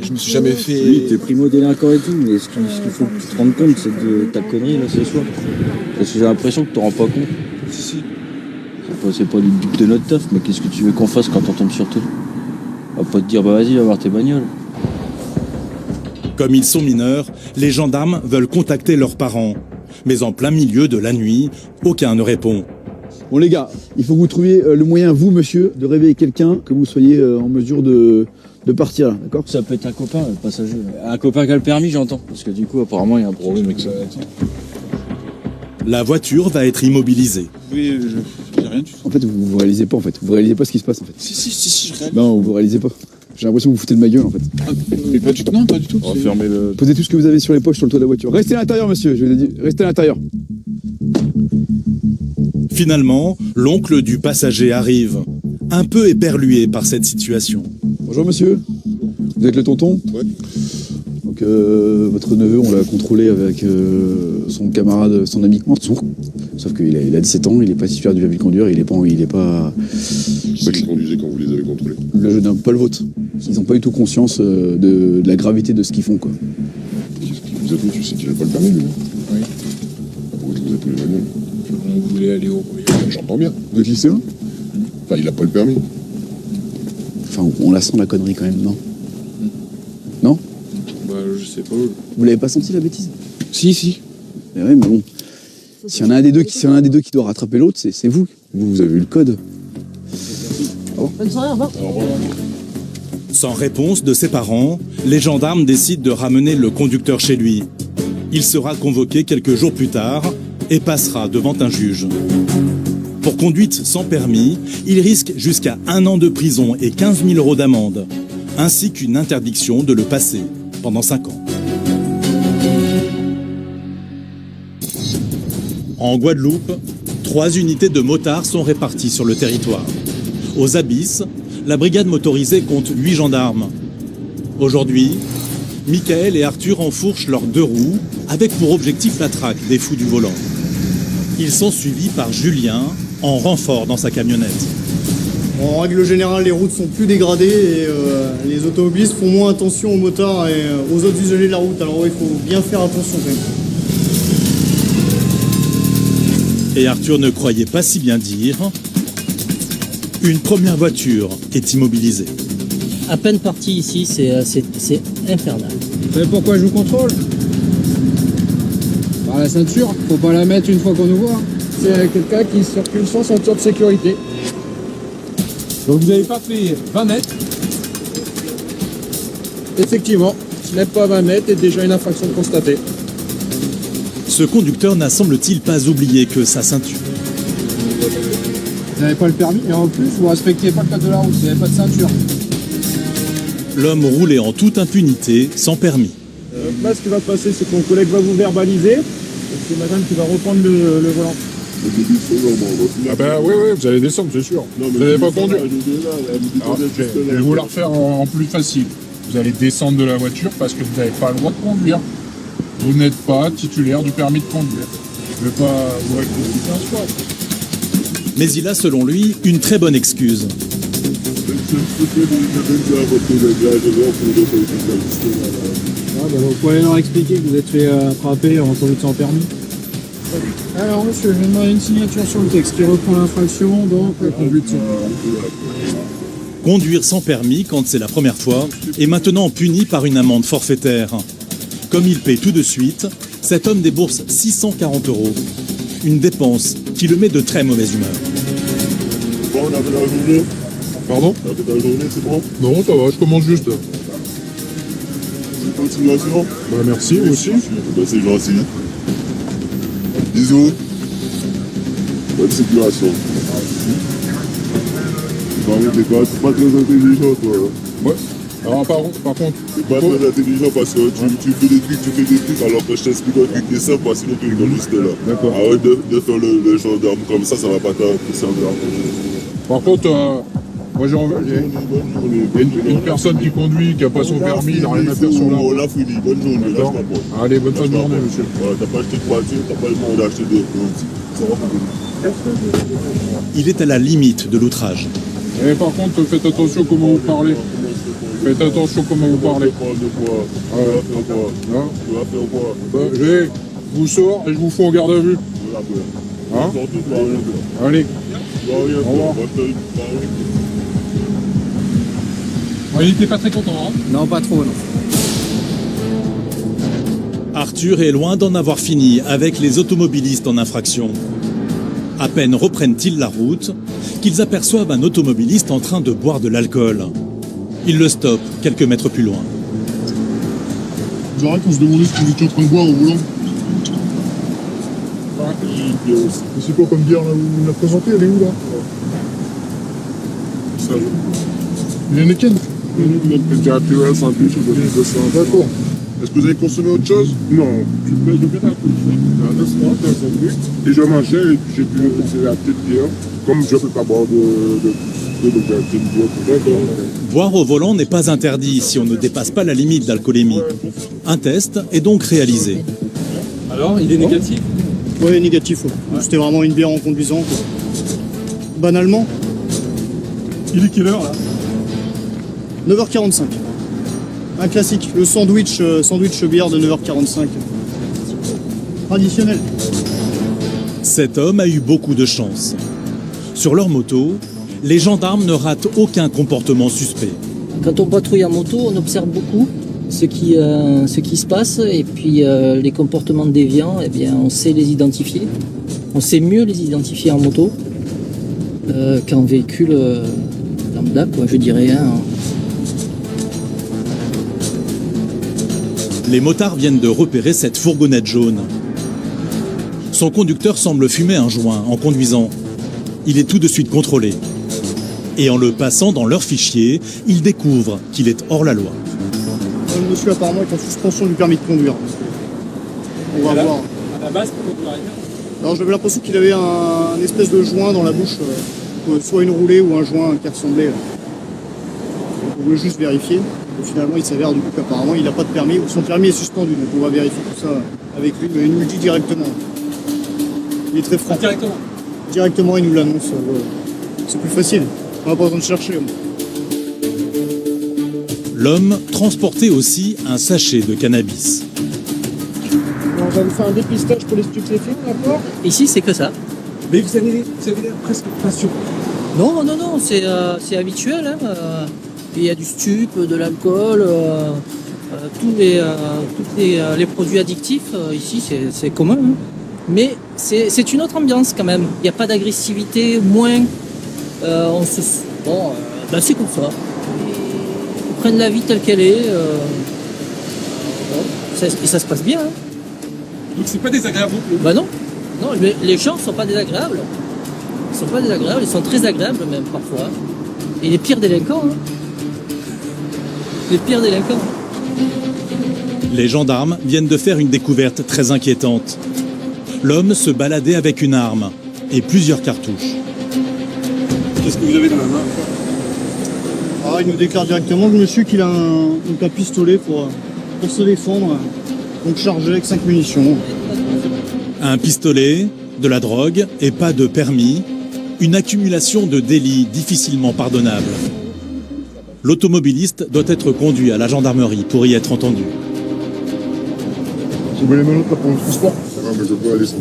Speaker 2: Je me suis jamais fait...
Speaker 18: Oui, t'es primo-délinquant et tout, mais ce qu'il faut que tu te rendes compte, c'est de ta connerie, là, ce soir. Parce que j'ai l'impression que tu te rends pas compte.
Speaker 2: Si.
Speaker 18: C'est pas le but de notre taf, mais qu'est-ce que tu veux qu'on fasse quand on tombe sur toi? On va pas te dire, bah vas-y, va voir tes bagnoles.
Speaker 1: Comme ils sont mineurs, les gendarmes veulent contacter leurs parents. Mais en plein milieu de la nuit, aucun ne répond.
Speaker 16: Bon les gars, il faut que vous trouviez le moyen, vous monsieur, de réveiller quelqu'un, que vous soyez en mesure de partir, d'accord?
Speaker 18: Ça peut être un copain, le passager. Un copain qui a le permis, j'entends. Parce que du coup, apparemment, il y a un problème avec ça.
Speaker 1: La voiture va être immobilisée.
Speaker 16: Oui, j'ai rien du tout. En fait, vous réalisez pas, en fait. Vous réalisez pas ce qui se passe, en fait.
Speaker 14: Si, je réalise.
Speaker 16: Non, vous réalisez pas. J'ai l'impression que vous foutez de ma gueule, en fait.
Speaker 14: Mais pas du tout. Non, pas du tout. On va fermer le...
Speaker 16: Posez tout ce que vous avez sur les poches sur le toit de la voiture. Restez à l'intérieur, monsieur. Je vous ai dit, restez à l'intérieur.
Speaker 1: Finalement, l'oncle du passager arrive, un peu éperlué par cette situation.
Speaker 16: Bonjour, monsieur. Vous êtes le tonton?
Speaker 9: Ouais.
Speaker 16: Donc, votre neveu, on l'a contrôlé avec son camarade, son ami Mansour. Sauf qu'il a 17 ans, il est pas titulaire du permis de conduire, il est pas...
Speaker 9: C'est qui conduisait quand vous les avez contrôlés?
Speaker 16: Le jeune homme, pas le vôtre. Ils n'ont pas du tout conscience de la gravité de ce qu'ils font, quoi.
Speaker 9: Qu'est-ce qu'il vous a fait? Tu sais qu'il n'a pas le permis, lui?
Speaker 14: Oui.
Speaker 9: Pourquoi tu vous as pris les bagnoles?
Speaker 14: On voulait aller au...
Speaker 9: J'entends bien. Vous êtes lycéen? Enfin, il n'a pas le permis.
Speaker 16: Enfin, on la sent la connerie quand même, non? Non?
Speaker 14: Bah, je sais pas.
Speaker 16: Vous l'avez pas senti la bêtise?
Speaker 14: Si.
Speaker 16: Mais ouais, mais bon. S'il y en a un des deux qui doit rattraper l'autre, c'est vous. Vous avez eu le code.
Speaker 17: Bonne soirée, au revoir.
Speaker 1: Sans réponse de ses parents, les gendarmes décident de ramener le conducteur chez lui. Il sera convoqué quelques jours plus tard et passera devant un juge. Pour conduite sans permis, il risque jusqu'à 1 an de prison et 15 000 € d'amende, ainsi qu'une interdiction de le passer pendant 5 ans. En Guadeloupe, 3 unités de motards sont réparties sur le territoire. Aux Abysses, la brigade motorisée compte 8 gendarmes. Aujourd'hui, Michael et Arthur enfourchent leurs 2 roues avec pour objectif la traque des fous du volant. Ils sont suivis par Julien, en renfort dans sa camionnette.
Speaker 19: En règle générale, les routes sont plus dégradées et les automobilistes font moins attention aux motards et aux autres usagers de la route. Alors il faut bien faire attention quand même.
Speaker 1: Et Arthur ne croyait pas si bien dire. Une première voiture est immobilisée.
Speaker 3: À peine parti ici, c'est infernal.
Speaker 2: Vous savez pourquoi je vous contrôle? Par la ceinture, faut pas la mettre une fois qu'on nous voit. C'est quelqu'un qui circule sans ceinture de sécurité. Donc vous n'avez pas fait 20 mètres. Effectivement, ce n'est pas 20 mètres et déjà une infraction constatée.
Speaker 1: Ce conducteur n'a semble-t-il pas oublié que sa ceinture.
Speaker 2: Vous n'avez pas le permis et en plus vous respectez pas le code de la route, vous n'avez pas de ceinture.
Speaker 1: L'homme roulait en toute impunité, sans permis.
Speaker 2: Là ce qui va se passer c'est que mon collègue va vous verbaliser et c'est madame qui va reprendre le volant.
Speaker 9: Ah ben oui, vous allez descendre, c'est sûr. Vous n'allez pas conduire.
Speaker 20: Je vais vous la refaire en plus facile. Vous allez descendre de la voiture parce que vous n'avez pas le droit de conduire. Vous n'êtes pas titulaire du permis de conduire. Je ne vais pas vous rectifier un soir.
Speaker 1: Mais il a, selon lui, une très bonne excuse.
Speaker 2: Vous pouvez leur expliquer que vous êtes fait attraper en conduite sans permis. Alors monsieur, je vais demander une signature sur le texte qui reprend l'infraction, donc la conduite sans permis.
Speaker 1: Conduire sans permis quand c'est la première fois est maintenant puni par une amende forfaitaire. Comme il paie tout de suite, cet homme débourse 640 €. Une dépense qui le met de très mauvaise humeur.
Speaker 9: Bon, on a fait la journée.
Speaker 20: Pardon?
Speaker 9: On a fait la journée, c'est bon?
Speaker 20: Non, ça va, je commence juste.
Speaker 9: Continuation?
Speaker 20: Bah merci, vous aussi.
Speaker 9: Bah c'est gentil. Bisous. Bonne circulation. T'es pas très intelligent, toi.
Speaker 20: Ouais. Alors par contre...
Speaker 9: T'es pas très intelligent parce que tu fais des trucs alors que je t'explique un truc qui est simple, sinon tu rigoles juste là.
Speaker 20: D'accord.
Speaker 9: Arrête de faire le gendarme comme ça va pas te servir.
Speaker 20: Par contre, moi j'ai une personne qui conduit, qui n'a pas son permis, il n'a rien à faire sur la route.
Speaker 9: On l'a fini, bonne journée.
Speaker 20: Allez, bonne fin de journée, monsieur.
Speaker 9: T'as pas acheté de voiture, t'as pas le temps d'acheter de ça va pas.
Speaker 1: Il est à la limite de l'outrage.
Speaker 20: Et par contre, faites attention comment vous parlez. Faites attention comment vous parlez. Je vous sors et je vous fous en garde à vue. Hein? Allez. Au revoir. Il était pas très content, hein?
Speaker 5: Non, pas trop, non.
Speaker 1: Arthur est loin d'en avoir fini avec les automobilistes en infraction. À peine reprennent-ils la route qu'ils aperçoivent un automobiliste en train de boire de l'alcool. Ils le stoppent quelques mètres plus loin.
Speaker 20: Vous arrêtez, on se demandait ce que vous étiez en train de boire au volant. C'est quoi comme bière là, vous me la présentez, elle est où là? Ça, il y en a qu'elle. D'accord. Est-ce que vous avez consommé autre chose? Non, je peux bien un peu. Et je mangeais et puis j'ai pu essayer la petite bière. Comme je ne peux pas boire de bière.
Speaker 1: Boire au volant n'est pas interdit si on ne dépasse pas la limite d'alcoolémie. Un test est donc réalisé.
Speaker 2: Alors, il est négatif?
Speaker 19: Oui, négatif. Ouais. C'était vraiment une bière en conduisant. Quoi. Banalement.
Speaker 20: Il est quelle heure là?
Speaker 19: 9h45. Un classique, le sandwich bière de 9h45. Traditionnel.
Speaker 1: Cet homme a eu beaucoup de chance. Sur leur moto, les gendarmes ne ratent aucun comportement suspect.
Speaker 21: Quand on patrouille en moto, on observe beaucoup ce qui se passe et puis les comportements déviants, eh bien, on sait les identifier. On sait mieux les identifier en moto qu'en véhicule lambda, quoi, je dirais. Hein.
Speaker 1: Les motards viennent de repérer cette fourgonnette jaune. Son conducteur semble fumer un joint en conduisant. Il est tout de suite contrôlé. Et en le passant dans leur fichier, ils découvrent qu'il est hors la loi.
Speaker 19: Le monsieur apparemment est en suspension du permis de conduire. On va voir.
Speaker 2: À la base, pourquoi vous l'arrêtez?
Speaker 19: Alors j'avais l'impression qu'il avait un espèce de joint dans la bouche, soit une roulée ou un joint qui ressemblait. On voulait juste vérifier. Et finalement, il s'avère du coup qu'apparemment, il n'a pas de permis, ou son permis est suspendu. Donc on va vérifier tout ça avec lui, mais il nous le dit directement. Il est très franc.
Speaker 2: Directement?
Speaker 19: Directement, il nous l'annonce. C'est plus facile. On n'a pas besoin de chercher.
Speaker 1: L'homme transportait aussi un sachet de cannabis.
Speaker 20: On va vous faire un dépistage pour les stupéfiants, d'accord?
Speaker 21: Ici, c'est que ça.
Speaker 20: Mais vous avez l'air presque patient.
Speaker 21: Non, c'est habituel. Hein. Il y a du stup, de l'alcool, tous les produits addictifs, ici, c'est commun. Hein. Mais c'est une autre ambiance quand même. Il n'y a pas d'agressivité, moins. C'est comme ça. Ils prennent la vie telle qu'elle est. Et ça se passe bien. Hein.
Speaker 2: Donc c'est pas désagréable non plus?
Speaker 21: Bah non. Non, les gens ne sont pas désagréables. Ils sont pas désagréables, ils sont très agréables même parfois. Et les pires délinquants. Hein. Les pires délinquants.
Speaker 1: Les gendarmes viennent de faire une découverte très inquiétante. L'homme se baladait avec une arme et plusieurs cartouches.
Speaker 20: Qu'est-ce que vous avez dans la main?
Speaker 19: Il nous déclare directement le monsieur qu'il a un pistolet pour se défendre, donc chargé avec 5 munitions.
Speaker 1: Un pistolet, de la drogue et pas de permis, une accumulation de délits difficilement pardonnables. L'automobiliste doit être conduit à la gendarmerie pour y être entendu.
Speaker 20: Vous voulez les menottes là pour le transport? Mais je peux aller sur.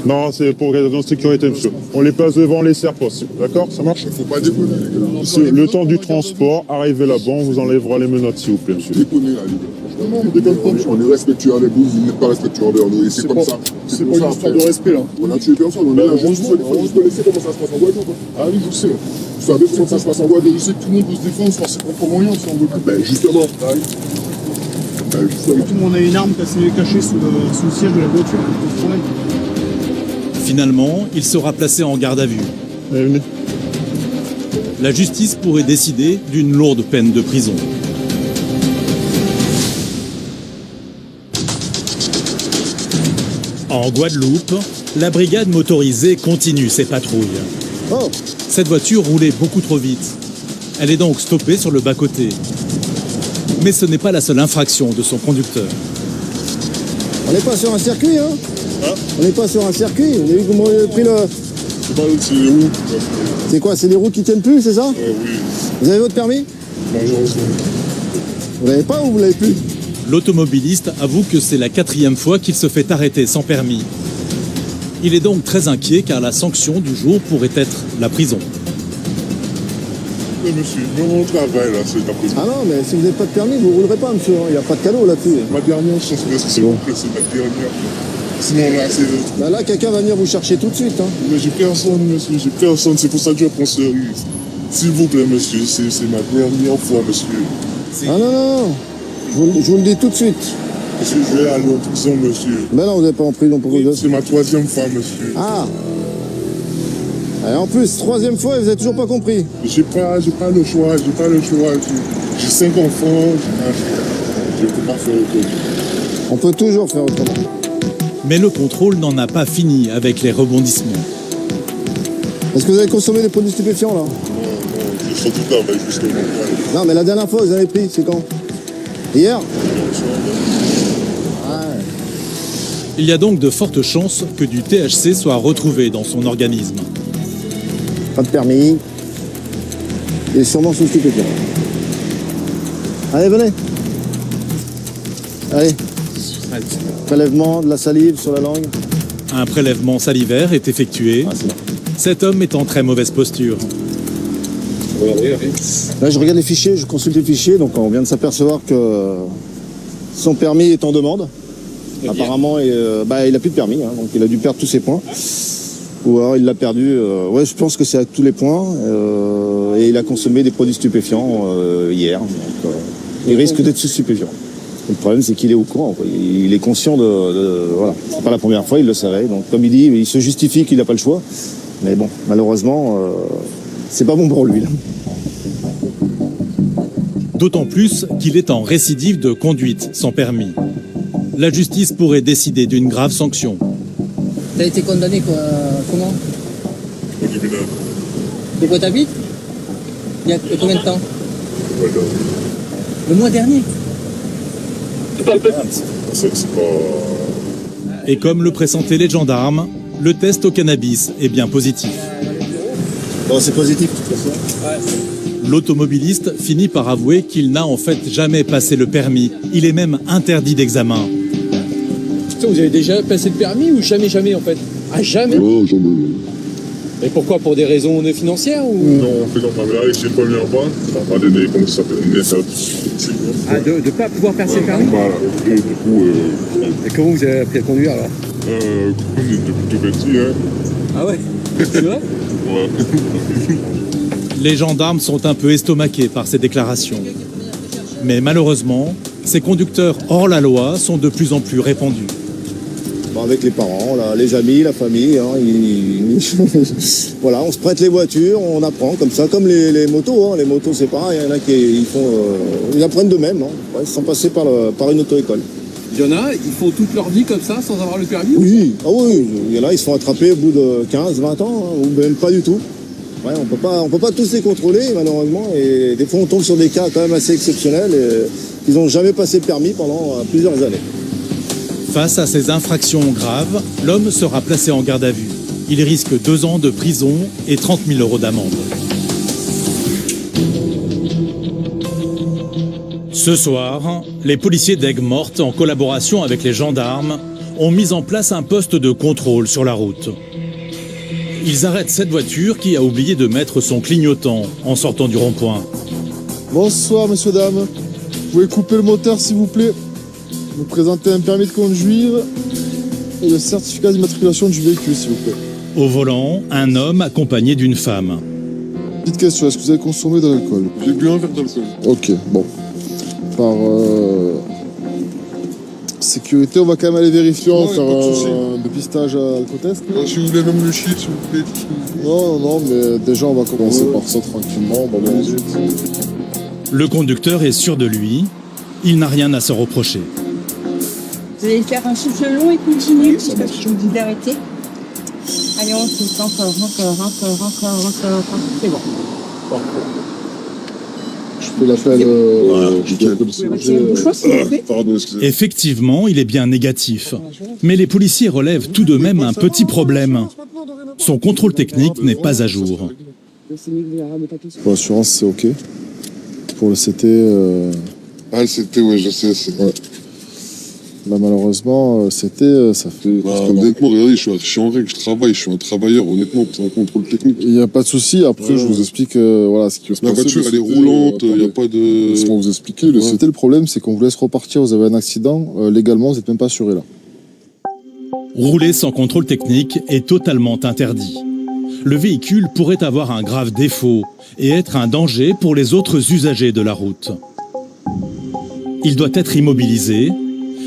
Speaker 20: Non, c'est pour raison de sécurité, monsieur. On les place devant les serres possibles. D'accord? Ça marche? Il ne faut pas déconner, les gars. Le temps du transport, arrivez là-bas, on vous enlèvera les menottes, s'il vous plaît, monsieur.
Speaker 22: Déconnez, là, les gars. Non, on déconne pas, monsieur. On est respectueux avec vous, vous n'êtes pas respectueux envers nous. Et c'est comme ça.
Speaker 19: C'est pas une histoire de respect, là.
Speaker 22: On a tué personne, on est là. Vous connaissez comment ça se passe en voiture, quoi? Ah oui, je sais. Vous savez comment ça se passe en voiture? Je sais que tout le monde peut se défendre par ses propres moyens, si on veut. Ben, justement.
Speaker 19: Tout le monde a une arme cachée sous le siège de la voiture.
Speaker 1: Finalement, il sera placé en garde à vue. La justice pourrait décider d'une lourde peine de prison. En Guadeloupe, la brigade motorisée continue ses patrouilles. Cette voiture roulait beaucoup trop vite. Elle est donc stoppée sur le bas-côté. Mais ce n'est pas la seule infraction de son conducteur.
Speaker 4: On n'est pas sur un circuit, hein? On n'est pas sur un circuit. Vous avez vu comment il a pris le...
Speaker 22: C'est pas c'est les roues.
Speaker 4: C'est quoi? C'est les roues qui tiennent plus, c'est ça?
Speaker 22: Oui.
Speaker 4: Vous avez votre permis?
Speaker 22: Malheureusement.
Speaker 4: Vous l'avez pas ou vous l'avez plus?
Speaker 1: L'automobiliste avoue que c'est la 4e fois qu'il se fait arrêter sans permis. Il est donc très inquiet car la sanction du jour pourrait être la prison.
Speaker 22: Mais monsieur, on travaille là, c'est après.
Speaker 6: Ah non, mais si vous n'avez pas de permis, vous ne roulerez pas, monsieur. Il n'y a pas de cadeau là-dessus.
Speaker 22: Ma dernière chance, c'est bon. C'est ma dernière. Sinon là, c'est...
Speaker 6: Bah là, quelqu'un va venir vous chercher tout de suite. Hein.
Speaker 22: Mais j'ai personne, monsieur, j'ai personne. C'est pour ça que je prends sérieux. S'il vous plaît, monsieur, c'est ma dernière fois, monsieur.
Speaker 6: Ah non, non, non. Je vous le dis tout de suite.
Speaker 22: Monsieur, je vais aller en prison, monsieur.
Speaker 6: Mais non, vous n'êtes pas en prison pour vous.
Speaker 22: C'est ma 3e fois, monsieur.
Speaker 6: Ah. Et en plus, 3e fois, et vous n'avez toujours pas compris.
Speaker 22: J'ai pas le choix, J'ai 5 enfants, je peux pas faire autrement.
Speaker 6: On peut toujours faire autrement.
Speaker 1: Mais le contrôle n'en a pas fini avec les rebondissements.
Speaker 6: Est-ce que vous avez consommé des produits stupéfiants, là?
Speaker 22: Non, je suis tout avec justement.
Speaker 6: Non, mais la dernière fois, vous avez pris, c'est quand? Hier?
Speaker 1: Il y a donc de fortes chances que du THC soit retrouvé dans son organisme.
Speaker 6: Pas de permis. Et sûrement sous stupéfiant. Allez, venez. Allez. Prélèvement de la salive sur la langue.
Speaker 1: Un prélèvement salivaire est effectué. Cet homme est en très mauvaise posture.
Speaker 6: Là, je regarde les fichiers, je consulte les fichiers, donc on vient de s'apercevoir que son permis est en demande. Apparemment, il n'a plus de permis, hein, donc il a dû perdre tous ses points. Ou alors il l'a perdu, ouais, je pense que c'est à tous les points. Et il a consommé des produits stupéfiants hier. Donc, il risque d'être sous stupéfiant. Le problème, c'est qu'il est au courant, quoi. Il est conscient voilà. C'est pas la première fois, il le savait. Donc, comme il dit, il se justifie qu'il n'a pas le choix. Mais bon, malheureusement, c'est pas bon pour lui, là.
Speaker 1: D'autant plus qu'il est en récidive de conduite sans permis. La justice pourrait décider d'une grave sanction.
Speaker 21: T'as été condamné quoi, comment? De quoi t'habites? Il y a combien de temps? Le mois dernier.
Speaker 1: Et comme le pressentaient les gendarmes, le test au cannabis est bien positif.
Speaker 6: Bon, c'est positif, de toute façon.
Speaker 21: Ouais.
Speaker 1: L'automobiliste finit par avouer qu'il n'a en fait jamais passé le permis. Il est même interdit d'examen.
Speaker 5: Putain, vous avez déjà passé le permis ou jamais en fait? Ah, jamais?
Speaker 22: Oh, jamais.
Speaker 5: Et pourquoi? Pour des raisons financières ou?
Speaker 22: Non, en fait, on m'avait arrêté pas bien bas. On m'a donné, comment ça s'appelle, une méthode.
Speaker 5: Ah, de ne pas pouvoir passer le permis?
Speaker 22: Voilà, et du coup...
Speaker 5: Et comment vous avez appris à conduire alors?
Speaker 22: Depuis tout petit, hein.
Speaker 5: Ah ouais? C'est vrai?
Speaker 22: Ouais.
Speaker 1: Les gendarmes sont un peu estomaqués par ces déclarations. Mais malheureusement, ces conducteurs hors la loi sont de plus en plus répandus.
Speaker 6: Bon, avec les parents, là, les amis, la famille, hein, voilà, on se prête les voitures, on apprend comme ça, comme les motos. Hein. Les motos, c'est pareil, il y en a qui ils apprennent d'eux-mêmes, hein, ouais, sans passer par une auto-école.
Speaker 5: Il y en a, ils font toute leur vie comme ça, sans avoir le permis?
Speaker 6: Oui, ah oui, il y en a, ils se font attraper au bout de 15, 20 ans, hein, ou même pas du tout. Ouais, on peut pas tous les contrôler, malheureusement, et des fois on tombe sur des cas quand même assez exceptionnels, et ils n'ont jamais passé le permis pendant plusieurs années.
Speaker 1: Face à ces infractions graves, l'homme sera placé en garde à vue. Il risque 2 ans de prison et 30 000 € d'amende. Ce soir, les policiers d'Aigues-Mortes, en collaboration avec les gendarmes, ont mis en place un poste de contrôle sur la route. Ils arrêtent cette voiture qui a oublié de mettre son clignotant en sortant du rond-point.
Speaker 7: Bonsoir, messieurs, dames. Vous pouvez couper le moteur, s'il vous plaît. Vous présentez un permis de conduire et le certificat d'immatriculation du véhicule, s'il vous plaît.
Speaker 1: Au volant, un homme accompagné d'une femme.
Speaker 7: Petite question, est-ce que vous avez consommé de l'alcool?
Speaker 22: J'ai bu un verre d'alcool.
Speaker 7: Ok, bon. Par sécurité, on va quand même aller vérifier, on va faire un dépistage alcotest.
Speaker 22: Si vous voulez même le shit, s'il vous plaît.
Speaker 7: Non, mais déjà, on va commencer par ça tranquillement. On va voir ensuite.
Speaker 1: Le conducteur est sûr de lui. Il n'a rien à se reprocher.
Speaker 23: Vous allez faire un souffle long et continu, parce que je vous dis d'arrêter. Allez, on se sent encore. C'est bon.
Speaker 7: Je peux l'appeler.
Speaker 22: Pardon, excusez-moi.
Speaker 1: Effectivement, il est bien négatif. Mais les policiers relèvent tout de même un petit problème. Son contrôle technique n'est pas à jour.
Speaker 7: Pour l'assurance, c'est OK. Pour le CT...
Speaker 22: Ah, le CT, ouais, je sais.
Speaker 7: Ouais. Bah, malheureusement, c'était, ça fait...
Speaker 22: honnêtement, regardez, je suis en règle, je travaille, je suis un travailleur, honnêtement, c'est un contrôle technique.
Speaker 7: Il n'y a pas de souci, après je vous explique voilà, ce qui va se passer.
Speaker 22: La voiture, elle est roulante, il n'y a pas de...
Speaker 7: Laissez-moi vous expliquer, c'était le problème, c'est qu'on vous laisse repartir, vous avez un accident, légalement, vous n'êtes même pas assuré là.
Speaker 1: Rouler sans contrôle technique est totalement interdit. Le véhicule pourrait avoir un grave défaut et être un danger pour les autres usagers de la route. Il doit être immobilisé,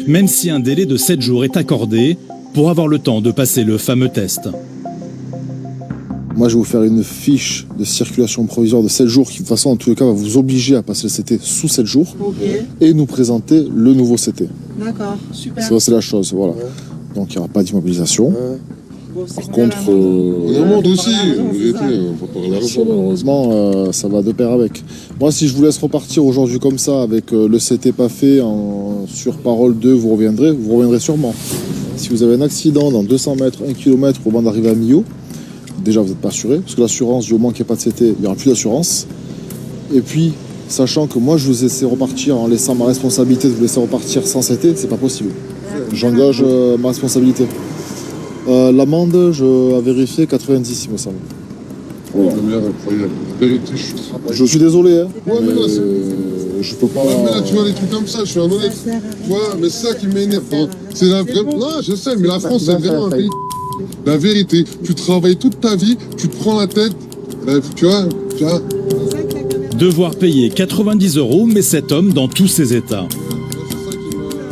Speaker 1: même si un délai de 7 jours est accordé pour avoir le temps de passer le fameux test.
Speaker 7: Moi, je vais vous faire une fiche de circulation provisoire de 7 jours qui, de toute façon, en tous les cas, va vous obliger à passer le CT sous 7 jours et nous présenter le nouveau CT.
Speaker 23: D'accord, super.
Speaker 7: Ça, c'est la chose, voilà. Donc, il n'y aura pas d'immobilisation. Par contre,
Speaker 22: On amende aussi, en vérité, on va parler l'argent.
Speaker 7: malheureusement, ça va de pair avec. Moi, si je vous laisse repartir aujourd'hui comme ça, avec le CT pas fait, sur parole 2, vous reviendrez sûrement. Si vous avez un accident dans 200 mètres, 1 km au moment d'arriver à Millau, déjà vous n'êtes pas assuré, parce que l'assurance, du moment qu'il n'y a pas de CT, il n'y aura plus d'assurance. Et puis, sachant que moi, je vous laisse repartir en laissant ma responsabilité de vous laisser repartir sans CT, c'est pas possible. J'engage ma responsabilité. L'amende, je vais vérifier 90, il me semble.
Speaker 22: Voilà. Vérité,
Speaker 7: Je suis désolé, hein.
Speaker 22: Ouais, mais là,
Speaker 7: je peux pas.
Speaker 22: Ouais, mais là, tu vois, des trucs comme ça, je suis un honnête. Ouais, mais c'est ça qui m'énerve. C'est la vraie. Non, je sais, mais la France, c'est vraiment un pays. La vérité, tu travailles toute ta vie, tu te prends la tête, tu vois.
Speaker 1: Devoir payer 90 €, mais cet homme dans tous ses états.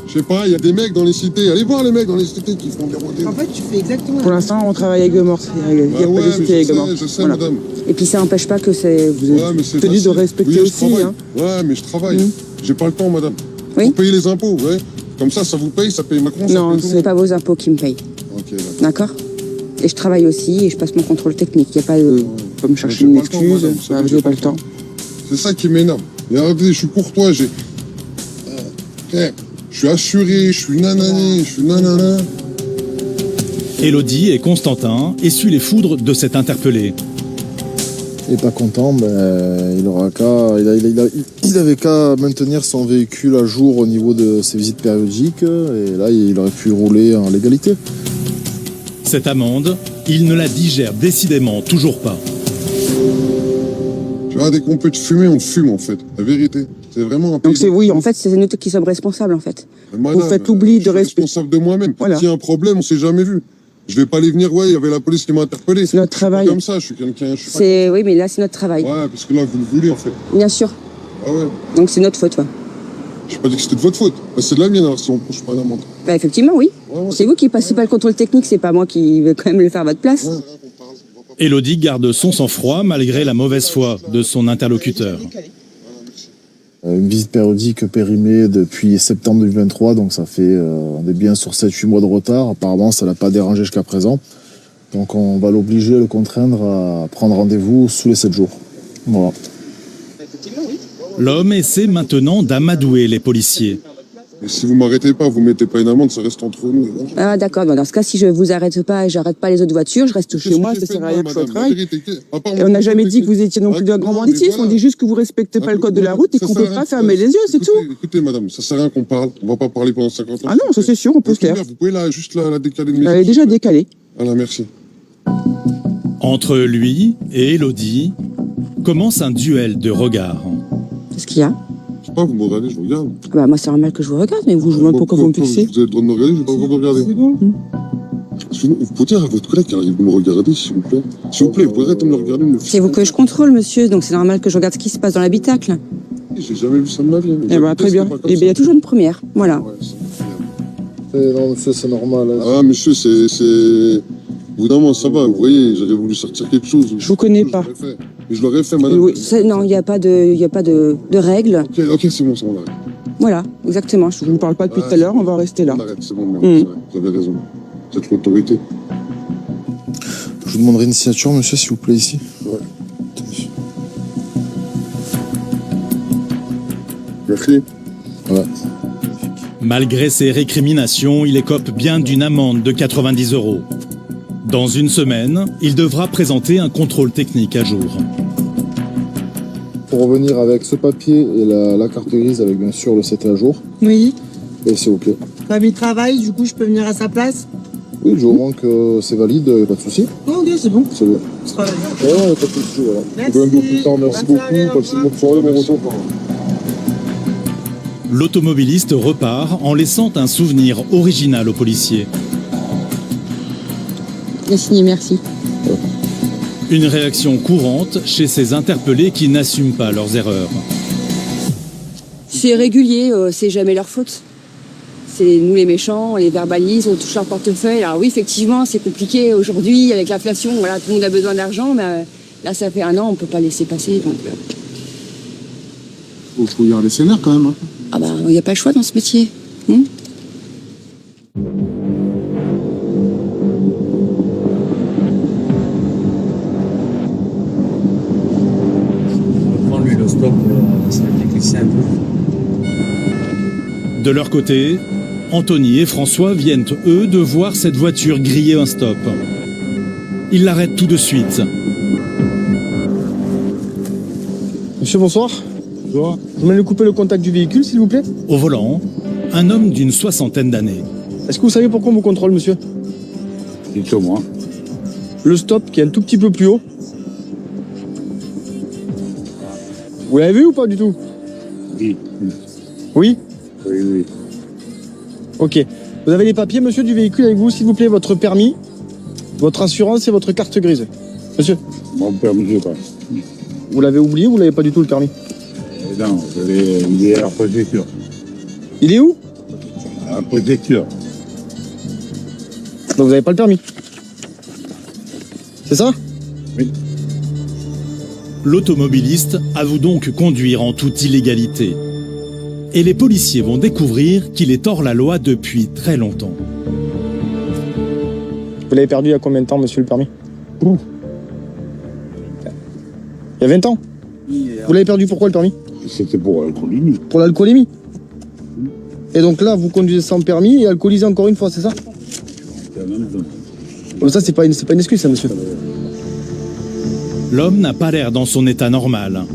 Speaker 22: Je sais pas, il y a des mecs dans les cités. Allez voir les mecs dans les cités qui font des rotés.
Speaker 23: En fait, tu fais exactement.
Speaker 8: Pour l'instant, on travaille avec Guemort. Il n'y a pas de cité avec Guemort.
Speaker 22: Je sais, madame.
Speaker 8: Et puis ça n'empêche pas que vous êtes tenu de respecter aussi. Hein.
Speaker 22: Ouais, mais je travaille. J'ai pas le temps, madame.
Speaker 8: Oui.
Speaker 22: Vous payez les impôts, ouais. Comme ça vous paye, ça paye Macron.
Speaker 8: Non, ce n'est pas vos impôts qui me payent.
Speaker 22: Ok,
Speaker 8: d'accord. Et je travaille aussi et je passe mon contrôle technique. Il n'y a pas de... Faut me chercher une excuse. J'ai pas le temps.
Speaker 22: C'est ça qui m'énerve. Et regardez, je suis courtois, je suis assuré, je suis nanani, je suis nanana.
Speaker 1: Élodie et Constantin essuient les foudres de cet interpellé.
Speaker 7: Il n'est pas content, ben, il avait qu'à maintenir son véhicule à jour au niveau de ses visites périodiques et là il aurait pu rouler en légalité.
Speaker 1: Cette amende, il ne la digère décidément toujours pas.
Speaker 22: Tu vois, dès qu'on peut te fumer, on te fume en fait. La vérité. C'est vraiment un pays.
Speaker 8: Donc c'est oui, en fait, c'est nous qui sommes responsables en fait.
Speaker 22: Madame,
Speaker 8: vous faites l'oubli de respect.
Speaker 22: Je suis responsable de moi-même.
Speaker 8: Voilà.
Speaker 22: S'il y a un problème, on s'est jamais vu. Je vais pas aller venir, ouais, il y avait la police qui m'a interpellé.
Speaker 8: C'est notre travail.
Speaker 22: Comme ça, je suis quelqu'un.
Speaker 8: Oui, mais là, c'est notre travail.
Speaker 22: Ouais, parce que là, vous le voulez en fait.
Speaker 8: Bien sûr.
Speaker 22: Ah ouais.
Speaker 8: Donc c'est notre faute, ouais.
Speaker 22: J'ai pas dit que c'était de votre faute. Bah, c'est de la mienne alors si on touche pas l'amende.
Speaker 8: Bah, effectivement, oui. C'est vous qui passez pas le contrôle technique, c'est pas moi qui vais quand même le faire à votre place.
Speaker 1: Élodie garde son sang-froid malgré la mauvaise foi de son interlocuteur.
Speaker 7: Une visite périodique périmée depuis septembre 2023, donc ça fait, on est bien sur 7-8 mois de retard. Apparemment, ça l'a pas dérangé jusqu'à présent. Donc on va l'obliger, le contraindre à prendre rendez-vous sous les 7 jours. Voilà.
Speaker 1: L'homme essaie maintenant d'amadouer les policiers.
Speaker 22: Et si vous m'arrêtez pas, vous mettez pas une amende, ça reste entre nous.
Speaker 8: Ah d'accord, dans ce cas, si je vous arrête pas et j'arrête pas les autres voitures, je reste chez moi, ça sert à rien que je sois au travail. Et on n'a jamais dit que vous étiez non plus d'un grand banditisme, on dit juste que vous respectez pas le code de la route et qu'on peut pas fermer les yeux, c'est tout.
Speaker 22: Écoutez madame, ça sert à rien qu'on parle, on va pas parler pendant 50 ans.
Speaker 8: Ah non, ça c'est sûr, on peut se taire.
Speaker 22: Vous pouvez juste la décaler de mes
Speaker 8: Elle est déjà décalée.
Speaker 22: Voilà, merci.
Speaker 1: Entre lui et Élodie commence un duel de regards.
Speaker 8: Qu'est-ce qu'il y a?
Speaker 22: Je sais pas, vous me regardez, je vous regarde.
Speaker 8: Bah moi c'est normal que je vous regarde, mais vous, je me demande pourquoi vous me fixez.
Speaker 22: Vous avez le droit de me regarder, je vais pas vous regarder.
Speaker 8: C'est bon.
Speaker 22: Vous pouvez dire à votre collègue qu'il arrive de me regarder, s'il vous plaît. S'il vous plaît, vous pouvez arrêter de me regarder.
Speaker 8: C'est vous que je contrôle, monsieur, donc c'est normal que je regarde ce qui se passe dans l'habitacle.
Speaker 22: J'ai jamais vu ça de ma vie.
Speaker 8: Eh ben très bien. Et bien il y a toujours une première, voilà.
Speaker 7: Non monsieur, c'est normal.
Speaker 22: Ah monsieur, c'est... Évidemment, ça va, vous voyez, j'aurais voulu sortir quelque chose.
Speaker 8: Je vous connais pas.
Speaker 22: Mais je l'aurais fait, madame.
Speaker 8: Oui, non, il n'y a pas de règles.
Speaker 22: Ok, c'est bon, on arrête.
Speaker 8: Voilà, exactement. Je ne vous parle pas depuis tout à l'heure, on va rester là.
Speaker 22: On arrête, c'est bon, vous avez raison. Vous êtes l'autorité.
Speaker 7: Je vous demanderai une signature, monsieur, s'il vous plaît, ici.
Speaker 22: Ouais. Merci.
Speaker 7: Ouais.
Speaker 1: Malgré ses récriminations, il écope bien d'une amende de 90 €. Dans une semaine, il devra présenter un contrôle technique à jour.
Speaker 7: Pour revenir avec ce papier et la carte grise avec bien sûr le CT à jour.
Speaker 8: Oui.
Speaker 7: Et c'est ok.
Speaker 3: Comme il travaille, du coup, je peux venir à sa place?
Speaker 7: Oui, du moment que c'est valide, pas de souci.
Speaker 3: Ok, c'est bon.
Speaker 7: C'est bon.
Speaker 3: Ce sera bien.
Speaker 7: Ouais, pas de souci, voilà.
Speaker 3: Merci.
Speaker 7: Un peu plus tard, merci beaucoup. Passez une bonne soirée, bon retour.
Speaker 1: L'automobiliste repart en laissant un souvenir original aux policiers.
Speaker 8: Il a signé merci.
Speaker 1: Une réaction courante chez ces interpellés qui n'assument pas leurs erreurs.
Speaker 8: C'est régulier, c'est jamais leur faute. C'est nous les méchants, on les verbalise, on touche leur portefeuille. Alors oui, effectivement, c'est compliqué aujourd'hui avec l'inflation. Voilà, tout le monde a besoin d'argent, mais là, ça fait 1 an, on peut pas laisser passer. Donc,
Speaker 22: Faut garder ses nerfs quand même. Hein.
Speaker 8: ah bah, il n'y a pas le choix dans ce métier.
Speaker 3: Lui, le stop, ça va déclisser un peu.
Speaker 1: De leur côté, Anthony et François viennent, eux, de voir cette voiture griller un stop. Ils l'arrêtent tout de suite.
Speaker 2: Monsieur, bonsoir. Bonsoir. Vous m'allez couper le contact du véhicule, s'il vous plaît?
Speaker 1: Au volant, un homme d'une 60aine d'années.
Speaker 2: Est-ce que vous savez pourquoi on vous contrôle, monsieur?
Speaker 22: Dites-moi.
Speaker 2: Le stop qui est un tout petit peu plus haut. Vous l'avez vu ou pas du tout?
Speaker 22: Oui.
Speaker 2: Oui?
Speaker 22: Oui, oui.
Speaker 2: Ok. Vous avez les papiers, monsieur, du véhicule avec vous, s'il vous plaît, votre permis, votre assurance et votre carte grise. Monsieur?
Speaker 22: Mon permis, je sais pas.
Speaker 2: Vous l'avez oublié ou vous l'avez pas du tout, le permis?
Speaker 22: Non, il est à la préfecture.
Speaker 2: Il est où?
Speaker 22: À la préfecture.
Speaker 2: Donc vous n'avez pas le permis. C'est ça?
Speaker 22: Oui.
Speaker 1: L'automobiliste avoue donc conduire en toute illégalité. Et les policiers vont découvrir qu'il est hors la loi depuis très longtemps.
Speaker 2: Vous l'avez perdu il y a combien de temps, monsieur, le permis? Il y a 20 ans? Vous l'avez perdu pourquoi, le permis?
Speaker 22: C'était pour l'alcoolémie.
Speaker 2: Pour l'alcoolémie? Et donc là, vous conduisez sans permis et alcoolisez encore une fois, c'est ça? Ça, c'est pas une excuse, ça, monsieur.
Speaker 1: L'homme n'a pas l'air dans son état normal.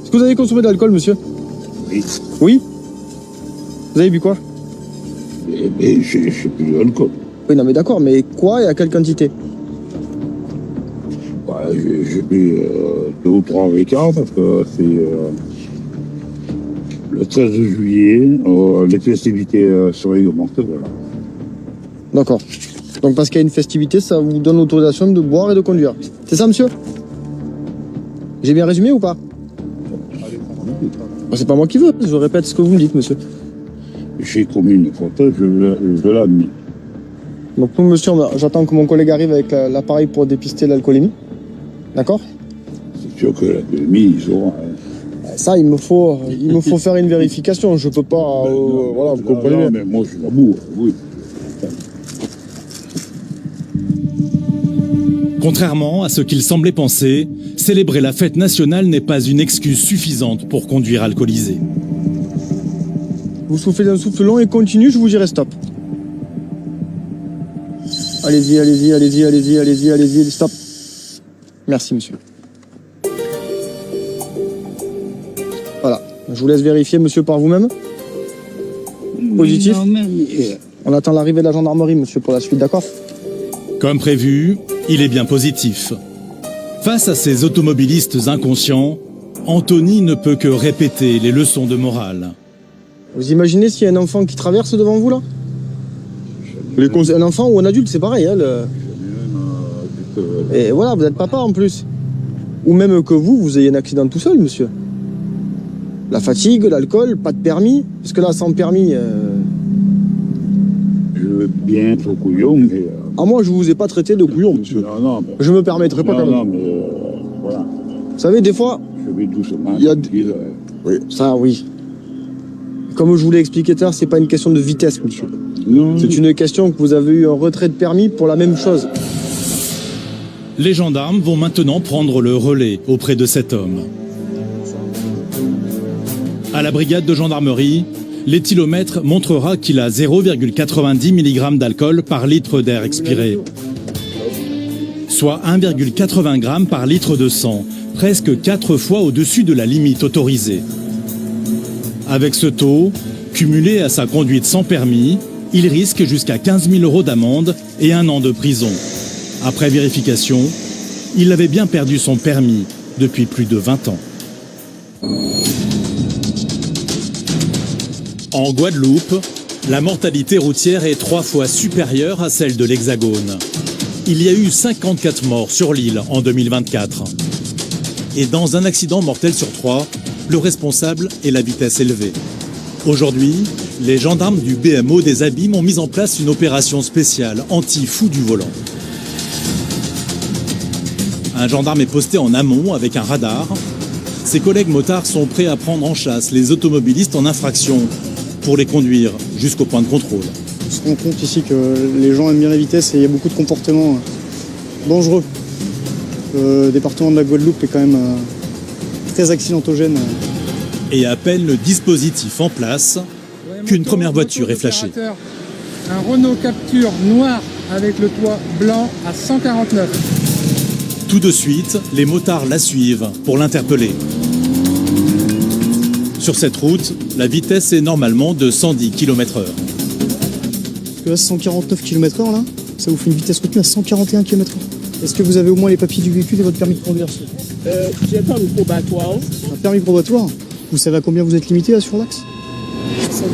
Speaker 2: Est-ce que vous avez consommé de l'alcool, monsieur?
Speaker 22: Oui.
Speaker 2: Oui? Vous avez bu quoi?
Speaker 22: Mais j'ai plus d'alcool.
Speaker 2: Oui, non, mais d'accord, mais quoi et à quelle quantité?
Speaker 22: Bah, j'ai bu 2 ou 3 écarts parce que c'est le 13 juillet, les festivités seraient augmentées, voilà.
Speaker 2: D'accord. Donc parce qu'il y a une festivité, ça vous donne l'autorisation de boire et de conduire. C'est ça, monsieur? J'ai bien résumé ou pas? C'est pas moi qui veux, je répète ce que vous me dites, monsieur.
Speaker 22: J'ai commis une faute, je l'admets.
Speaker 2: Donc monsieur, j'attends que mon collègue arrive avec l'appareil pour dépister l'alcoolémie. D'accord?
Speaker 22: C'est sûr que l'alcoolémie, ils auront...
Speaker 2: Ça, il me faut faire une vérification. Je peux pas... voilà, vous comprenez bien.
Speaker 22: Mais moi, je l'avoue, oui.
Speaker 1: Contrairement à ce qu'il semblait penser, célébrer la fête nationale n'est pas une excuse suffisante pour conduire alcoolisé.
Speaker 2: Vous soufflez d'un souffle long et continue, je vous dirai stop. Allez-y, allez-y, allez-y, allez-y, allez-y, allez-y, stop. Merci, monsieur. Voilà, je vous laisse vérifier, monsieur, par vous-même. Positif. On attend l'arrivée de la gendarmerie, monsieur, pour la suite, d'accord?
Speaker 1: Comme prévu, il est bien positif. Face à ces automobilistes inconscients, Anthony ne peut que répéter les leçons de morale.
Speaker 2: Vous imaginez s'il y a un enfant qui traverse devant vous, là? Un enfant ou un adulte, c'est pareil. Hein, Et voilà, vous êtes papa en plus. Ou même que vous ayez un accident tout seul, monsieur. La fatigue, l'alcool, pas de permis. Parce que là, sans permis...
Speaker 22: Je veux bien être couillon, mais...
Speaker 2: Ah, moi, je vous ai pas traité de couillon, monsieur.
Speaker 22: Non, mais...
Speaker 2: Je me permettrai pas quand même.
Speaker 22: Non, mais... voilà.
Speaker 2: Vous savez, des fois...
Speaker 22: Je vais doucement.
Speaker 2: Il y a... Oui, ça, oui. Comme je vous l'ai expliqué tout à l'heure, c'est pas une question de vitesse, monsieur. C'est une question que vous avez eu un retrait de permis pour la même chose.
Speaker 1: Les gendarmes vont maintenant prendre le relais auprès de cet homme. À la brigade de gendarmerie, l'éthylomètre montrera qu'il a 0,90 mg d'alcool par litre d'air expiré, soit 1,80 g par litre de sang, presque 4 fois au-dessus de la limite autorisée. Avec ce taux, Cumulé à sa conduite sans permis, il risque jusqu'à 15 000 € d'amende et 1 an de prison. Après vérification, il avait bien perdu son permis depuis plus de 20 ans. En Guadeloupe, la mortalité routière est 3 fois supérieure à celle de l'Hexagone. Il y a eu 54 morts sur l'île en 2024. Et dans un accident mortel sur 3, le responsable est la vitesse élevée. Aujourd'hui, les gendarmes du BMO des Abîmes ont mis en place une opération spéciale anti-fou du volant. Un gendarme est posté en amont avec un radar. Ses collègues motards sont prêts à prendre en chasse les automobilistes en infraction pour les conduire jusqu'au point de contrôle.
Speaker 19: On se rend compte ici que les gens aiment bien la vitesse et il y a beaucoup de comportements dangereux. Le département de la Guadeloupe est quand même très accidentogène.
Speaker 1: Et à peine le dispositif en place, qu'une première voiture est flashée.
Speaker 10: Un Renault Capture noir avec le toit blanc à 149.
Speaker 1: Tout de suite, les motards la suivent pour l'interpeller. Sur cette route, la vitesse est normalement de 110 km/h.
Speaker 19: Parce que là, 149 km/h, là, ça vous fait une vitesse retenue à 141 km/h. Est-ce que vous avez au moins les papiers du véhicule et votre permis de conduire?
Speaker 11: J'ai un permis probatoire.
Speaker 19: Un permis probatoire? Vous savez à combien vous êtes limité là sur l'axe?
Speaker 11: 110.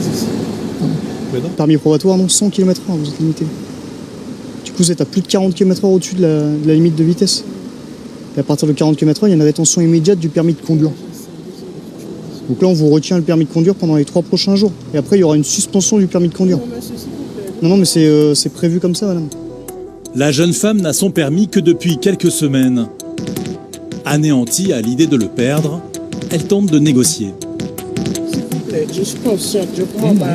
Speaker 19: Permis probatoire, non, 100 km/h, vous êtes limité. Du coup, vous êtes à plus de 40 km/h au-dessus de la limite de vitesse. Et à partir de 40 km/h, il y a une rétention immédiate du permis de conduire. Donc là, on vous retient le permis de conduire pendant les 3 prochains jours. Et après, il y aura une suspension du permis de conduire. Non, mais c'est prévu comme ça, madame.
Speaker 1: La jeune femme n'a son permis que depuis quelques semaines. Anéantie à l'idée de le perdre, elle tente de négocier.
Speaker 11: S'il vous plaît, je suis consciente, je comprends pas.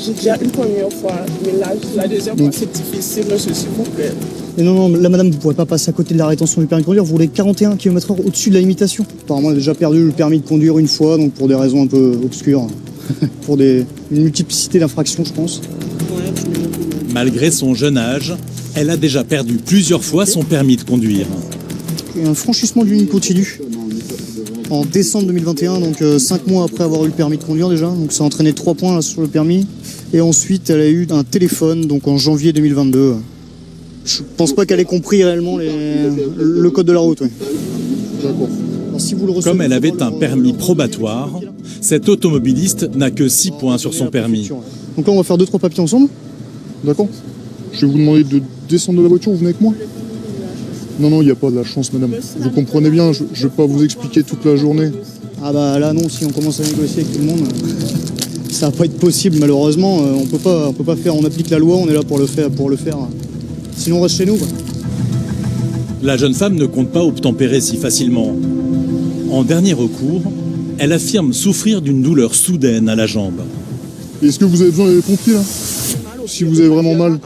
Speaker 11: J'ai déjà une première fois, mais là, la deuxième fois, c'est difficile, monsieur, s'il vous plaît.
Speaker 19: Mais non, là, madame, vous ne pourrez pas passer à côté de la rétention du permis de conduire. Vous roulez 41 km/h au-dessus de la limitation. Apparemment, elle a déjà perdu le permis de conduire une fois, donc pour des raisons un peu obscures. Pour une multiplicité d'infractions, je pense.
Speaker 1: Malgré son jeune âge, elle a déjà perdu plusieurs fois son permis de conduire.
Speaker 19: Il y a un franchissement de ligne continue en décembre 2021, donc 5 mois après avoir eu le permis de conduire déjà. Donc ça a entraîné 3 points là, sur le permis. Et ensuite, elle a eu un téléphone, donc en janvier 2022. Je pense pas qu'elle ait compris réellement le code de la route. Ouais.
Speaker 7: D'accord.
Speaker 1: Comme elle avait un permis probatoire, cette automobiliste n'a que 6 points sur son permis.
Speaker 19: Donc là, on va faire 2-3 papiers ensemble.
Speaker 7: D'accord. Je vais vous demander de descendre de la voiture, vous venez avec moi? Non, il n'y a pas de la chance, madame. Vous comprenez bien, je ne vais pas vous expliquer toute la journée.
Speaker 19: Ah bah là non, si on commence à négocier avec tout le monde, ça va pas être possible malheureusement. On peut pas faire, on applique la loi, on est là pour le faire. Sinon on reste chez nous. Quoi.
Speaker 1: La jeune femme ne compte pas obtempérer si facilement. En dernier recours, elle affirme souffrir d'une douleur soudaine à la jambe.
Speaker 7: Est-ce que vous avez besoin des pompiers là? Si vous avez vraiment mal.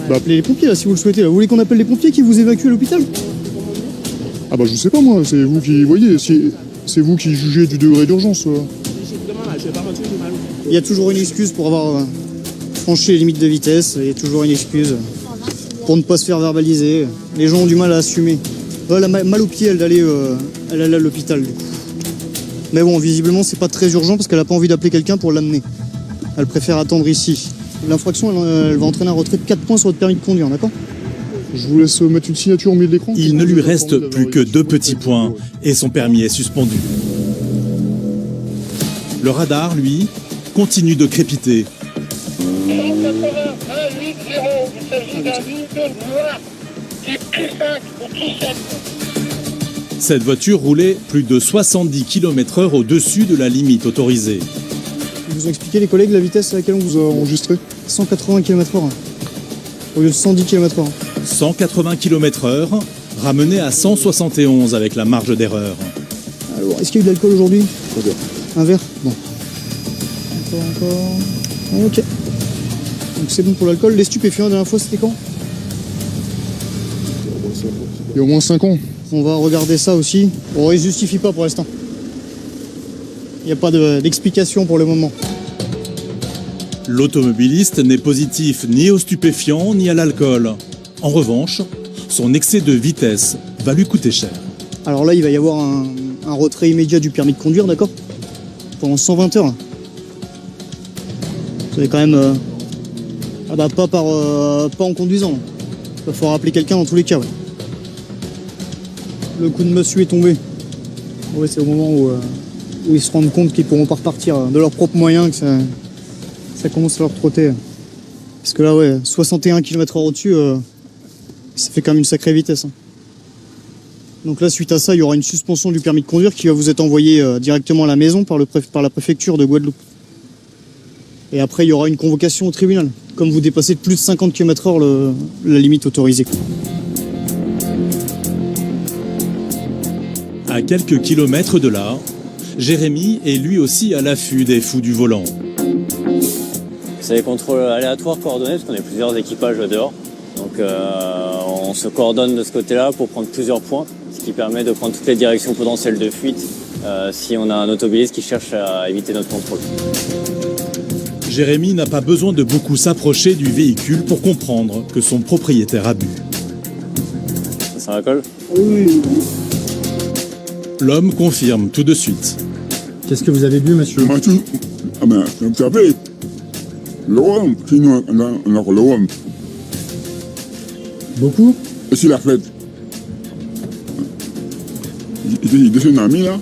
Speaker 19: Bah appelez les pompiers là si vous le souhaitez. Vous voulez qu'on appelle les pompiers qui vous évacuent à l'hôpital?
Speaker 7: Ah bah je sais pas moi, c'est vous qui voyez, c'est vous qui jugez du degré d'urgence.
Speaker 19: Il y a toujours une excuse pour avoir franchi les limites de vitesse, il y a toujours une excuse pour ne pas se faire verbaliser. Les gens ont du mal à assumer. Elle a mal au pied, elle allait à l'hôpital du coup. Mais bon, visiblement c'est pas très urgent parce qu'elle a pas envie d'appeler quelqu'un pour l'amener. Elle préfère attendre ici. L'infraction, elle va entraîner un retrait de 4 points sur votre permis de conduire, d'accord?
Speaker 7: Je vous laisse mettre une signature au milieu de l'écran.
Speaker 1: Il ne lui reste plus que 2 petits points et son permis est suspendu. Le radar, lui, continue de crépiter. Cette voiture roulait plus de 70 km/h au-dessus de la limite autorisée.
Speaker 19: Ils vous ont expliqué les collègues la vitesse à laquelle on vous a enregistré? 180 km/h au lieu de 110 km/h.
Speaker 1: 180 km/h, ramené à 171 avec la marge d'erreur.
Speaker 19: Alors, est-ce qu'il y a eu de l'alcool aujourd'hui? Un verre? Bon. Encore. Ok. Donc c'est bon pour l'alcool. Les stupéfiants, la dernière fois, c'était quand?
Speaker 7: Il y a au moins 5 ans.
Speaker 19: On va regarder ça aussi. Bon, il ne justifie pas pour l'instant. Il n'y a pas d'explication pour le moment.
Speaker 1: L'automobiliste n'est positif ni aux stupéfiants ni à l'alcool. En revanche, son excès de vitesse va lui coûter cher.
Speaker 19: Alors là, il va y avoir un retrait immédiat du permis de conduire, d'accord? pendant 120 heures. Vous avez quand même... pas en conduisant. Il faut rappeler quelqu'un dans tous les cas. Ouais. Le coup de massue est tombé. Ouais, c'est au moment où ils se rendent compte qu'ils pourront pas repartir de leurs propres moyens que ça commence à leur trotter. Parce que là, ouais, 61 km/h au-dessus, ça fait quand même une sacrée vitesse. Hein. Donc là, suite à ça, il y aura une suspension du permis de conduire qui va vous être envoyée directement à la maison par la préfecture de Guadeloupe. Et après, il y aura une convocation au tribunal, comme vous dépassez de plus de 50 km/h la limite autorisée.
Speaker 1: À quelques kilomètres de là, Jérémy est lui aussi à l'affût des fous du volant.
Speaker 12: C'est des contrôles aléatoires coordonnés parce qu'on est plusieurs équipages dehors. Donc on se coordonne de ce côté-là pour prendre plusieurs points, ce qui permet de prendre toutes les directions potentielles de fuite si on a un automobiliste qui cherche à éviter notre contrôle.
Speaker 1: Jérémy n'a pas besoin de beaucoup s'approcher du véhicule pour comprendre que son propriétaire a bu.
Speaker 12: Ça va, Cole ?
Speaker 19: Oui.
Speaker 1: L'homme confirme tout de suite.
Speaker 19: Qu'est-ce que vous avez bu, monsieur ?
Speaker 9: Ah ben, vous savez, le rhum, chez nous, on a le rhum.
Speaker 19: Beaucoup ?
Speaker 9: Et c'est la fête. Il descend un ami, là,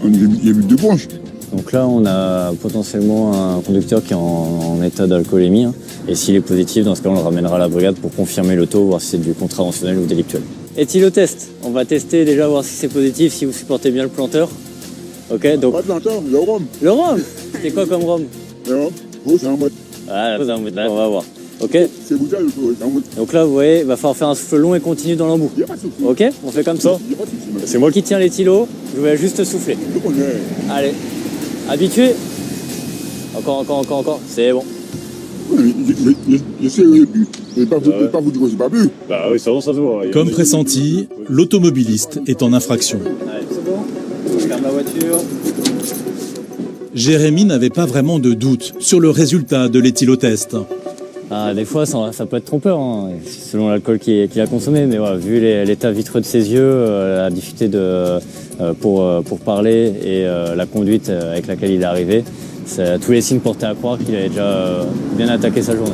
Speaker 9: il y a bu deux branches.
Speaker 12: Donc là, on a potentiellement un conducteur qui est en état d'alcoolémie. Hein, et s'il est positif, dans ce cas, on le ramènera à la brigade pour confirmer le taux, voir si c'est du contraventionnel ou délictuel. Éthylotest. On va tester déjà, voir si c'est positif, si vous supportez bien le planteur. Ok, donc...
Speaker 9: Pas de planteur, le rhum.
Speaker 12: Le rhum ? C'est quoi comme rhum ?
Speaker 9: Le rhum, oh, c'est un mot.
Speaker 12: Ah, c'est un mot, on va voir. Ok ?
Speaker 9: C'est bouteille, c'est un mot.
Speaker 12: Donc là, vous voyez, il va falloir faire un souffle long et continue dans l'embout. Ok ? On fait comme ça ? C'est moi qui tiens l'éthylo, je vais juste souffler. Allez. Habitué ? Encore. C'est bon.
Speaker 9: Je sais, je vais pas vous dire que j'ai pas bu.
Speaker 12: Bah oui, ça se voit.
Speaker 1: Comme pressenti, l'automobiliste est en infraction.
Speaker 12: Allez, c'est bon. Je ferme la voiture.
Speaker 1: Jérémy n'avait pas vraiment de doute sur le résultat de l'éthylotest.
Speaker 12: Ah, des fois, ça peut être trompeur, hein, selon l'alcool qu'il a consommé. Mais voilà, vu l'état vitreux de ses yeux, la difficulté pour parler et la conduite avec laquelle il est arrivé, tous les signes portaient à croire qu'il avait déjà bien attaqué sa journée.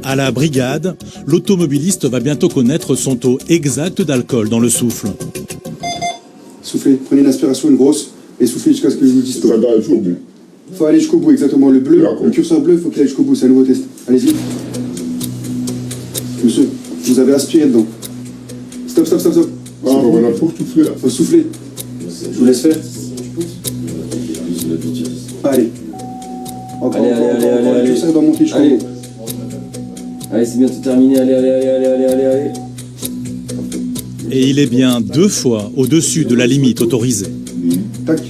Speaker 1: À la brigade, l'automobiliste va bientôt connaître son taux exact d'alcool dans le souffle.
Speaker 13: Soufflez, prenez une aspiration, une grosse, et soufflez jusqu'à ce que je vous dise stop. Il faut aller jusqu'au bout, exactement. Le bleu, le curseur bleu, il faut qu'il aille jusqu'au bout, c'est un nouveau test. Allez-y. Monsieur, vous avez aspiré dedans. Stop.
Speaker 9: Ah, voilà, faut souffler là.
Speaker 13: Faut souffler. Je vous laisse faire. Allez. Encore. Le curseur doit monter jusqu'au bout.
Speaker 3: Allez, c'est bientôt terminé, allez.
Speaker 1: Et il est bien 2 fois au-dessus de la limite autorisée.
Speaker 13: Tac.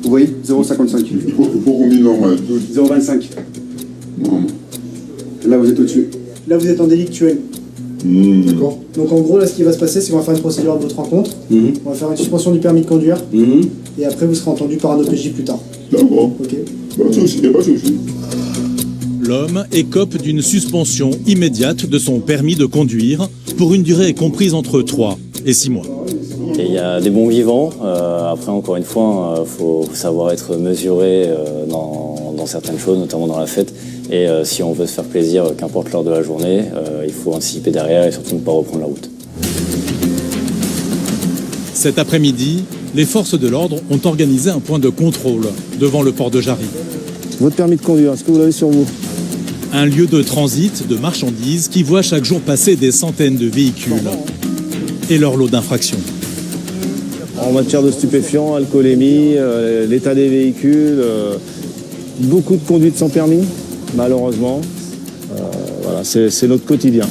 Speaker 13: Vous voyez, 0,55.
Speaker 9: Pour combien normal ?
Speaker 13: 0,25. Là, vous êtes au-dessus. Là, vous êtes en délictuel. D'accord. Donc, en gros, là, ce qui va se passer, c'est qu'on va faire une procédure à votre rencontre. On va faire une suspension du permis de conduire. Et après, vous serez entendu par un OPJ plus tard.
Speaker 9: D'accord.
Speaker 13: Ok.
Speaker 9: Pas de souci, pas de souci.
Speaker 1: L'homme écope d'une suspension immédiate de son permis de conduire pour une durée comprise entre 3 et 6 mois.
Speaker 12: Et il y a des bons vivants. Après, encore une fois, faut savoir être mesuré dans certaines choses, notamment dans la fête. Et si on veut se faire plaisir, qu'importe l'heure de la journée, il faut anticiper derrière et surtout ne pas reprendre la route.
Speaker 1: Cet après-midi, les forces de l'ordre ont organisé un point de contrôle devant le port de Jarry.
Speaker 6: Votre permis de conduire, est-ce que vous l'avez sur vous ?
Speaker 1: Un lieu de transit de marchandises qui voit chaque jour passer des centaines de véhicules et leur lot d'infractions.
Speaker 4: En matière de stupéfiants, alcoolémie, l'état des véhicules, beaucoup de conduite sans permis, malheureusement. Voilà, c'est notre quotidien.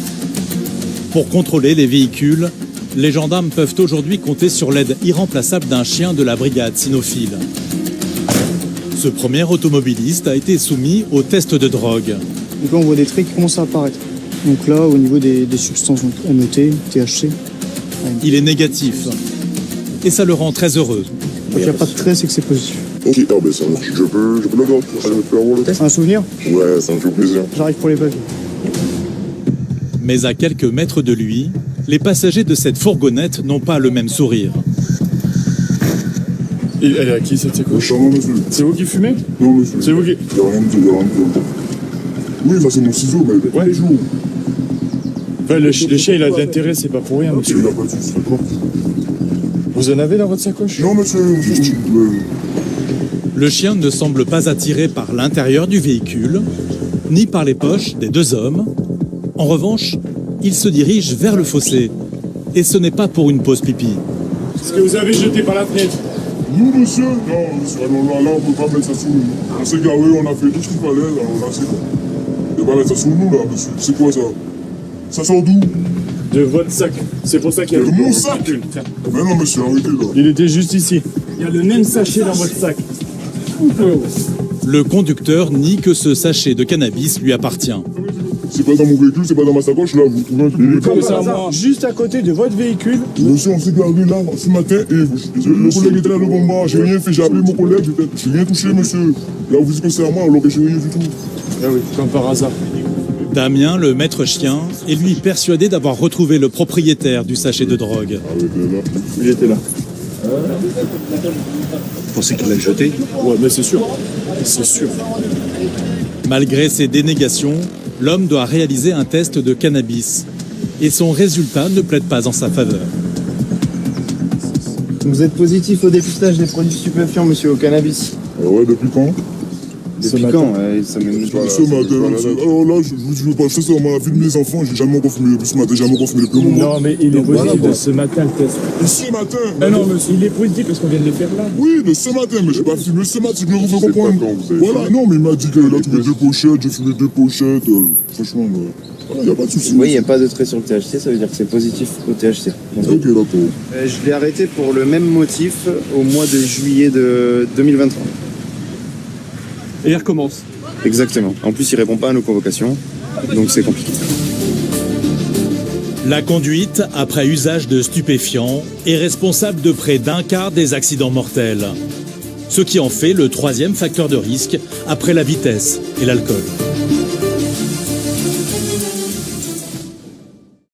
Speaker 1: Pour contrôler les véhicules, les gendarmes peuvent aujourd'hui compter sur l'aide irremplaçable d'un chien de la brigade cynophile. Ce premier automobiliste a été soumis au test de drogue.
Speaker 19: Donc là, on voit des traits qui commencent à apparaître. Donc là, au niveau des substances MET, THC.
Speaker 1: Il est négatif. Et ça le rend très heureux.
Speaker 19: Quand il n'y a pas de trait, c'est que c'est positif.
Speaker 9: Ok, ah ben ça marche. Je peux le garder. Je vais faire le test.
Speaker 19: Un souvenir ?
Speaker 9: Ouais, ça me fait plaisir.
Speaker 19: J'arrive pour les papiers.
Speaker 1: Mais à quelques mètres de lui, les passagers de cette fourgonnette n'ont pas le même sourire.
Speaker 2: Elle est à qui cette sacoche? C'est vous qui fumez?
Speaker 9: Non, monsieur.
Speaker 2: C'est vous qui...
Speaker 9: Il n'y a rien de tout. Oui, ça c'est mon ciseau, mais tous les jours.
Speaker 2: Enfin, le chien, il a de l'intérêt, c'est pas pour rien, monsieur.
Speaker 9: Il n'a pas de soucis, d'accord.
Speaker 2: Vous en avez dans votre sacoche?
Speaker 9: Non, monsieur.
Speaker 1: Le chien ne semble pas attiré par l'intérieur du véhicule, ni par les poches des deux hommes. En revanche, il se dirige vers le fossé. Et ce n'est pas pour une pause pipi.
Speaker 2: Ce que vous avez jeté par la fenêtre.
Speaker 9: Nous, monsieur? Non, monsieur, là, on ne peut pas mettre ça sous nous. On s'est garé, on a fait tout ce qu'il fallait, alors là, c'est bon. On ne peut pas mettre ça sous nous, là, monsieur. C'est quoi ça? Ça sort d'où?
Speaker 2: De votre sac. C'est pour ça qu'il y a...
Speaker 9: De mon sac? Mais non, monsieur, arrêtez, là.
Speaker 2: Il était juste ici. Il y a le même sachet dans votre sac.
Speaker 1: Le conducteur nie que ce sachet de cannabis lui appartient.
Speaker 9: C'est pas dans mon véhicule, c'est pas dans ma sacoche, là, vous trouvez un truc.
Speaker 2: Comme ça, juste à côté de votre véhicule.
Speaker 9: Monsieur, on s'est gardé là, ce matin, et le collègue était là devant moi, j'ai rien fait, j'ai appelé mon collègue, j'ai rien touché, monsieur. Là, vous dites que c'est à moi, alors que j'ai rien du tout.
Speaker 2: Ah oui, comme par hasard.
Speaker 1: Damien, le maître chien, est lui persuadé d'avoir retrouvé le propriétaire du sachet de drogue.
Speaker 9: Ah oui, là.
Speaker 2: Il était là.
Speaker 14: Vous pensez qu'il l'a jeté?
Speaker 2: Ouais, mais c'est sûr. C'est sûr.
Speaker 1: Malgré ses dénégations, l'homme doit réaliser un test de cannabis. Et son résultat ne plaide pas en sa faveur.
Speaker 15: Vous êtes positif au dépistage des produits stupéfiants, monsieur, au cannabis.
Speaker 9: Ouais, depuis quand?
Speaker 15: Depuis quand? Ça mène
Speaker 9: Ce matin, alors là, je veux pas acheter ça dans la vie de mes enfants, j'ai jamais encore fumé depuis ce matin, j'ai jamais encore fumé depuis le moment.
Speaker 2: Non, mais il est positif de ce matin, le test.
Speaker 9: Et ce matin?
Speaker 2: Ah non, monsieur, il est positif parce qu'on vient de le faire là.
Speaker 9: Oui, de ce matin, mais j'ai pas fumé ce matin, c'est que vous pouvez comprendre. Voilà, non, mais il m'a dit que là, tu mets 2 pochettes, j'ai fumé 2 pochettes, franchement, voilà, il n'y a pas de souci.
Speaker 15: Oui, il n'y a pas de trait sur le THC, ça veut dire que c'est positif au THC.
Speaker 9: Ok, d'accord.
Speaker 15: Je l'ai arrêté pour le même motif au mois de juillet de 2023.
Speaker 2: Et il recommence.
Speaker 15: Exactement. En plus, il répond pas à nos convocations, donc c'est compliqué.
Speaker 1: La conduite, après usage de stupéfiants, est responsable de près d'un quart des accidents mortels. Ce qui en fait le 3e facteur de risque après la vitesse et l'alcool.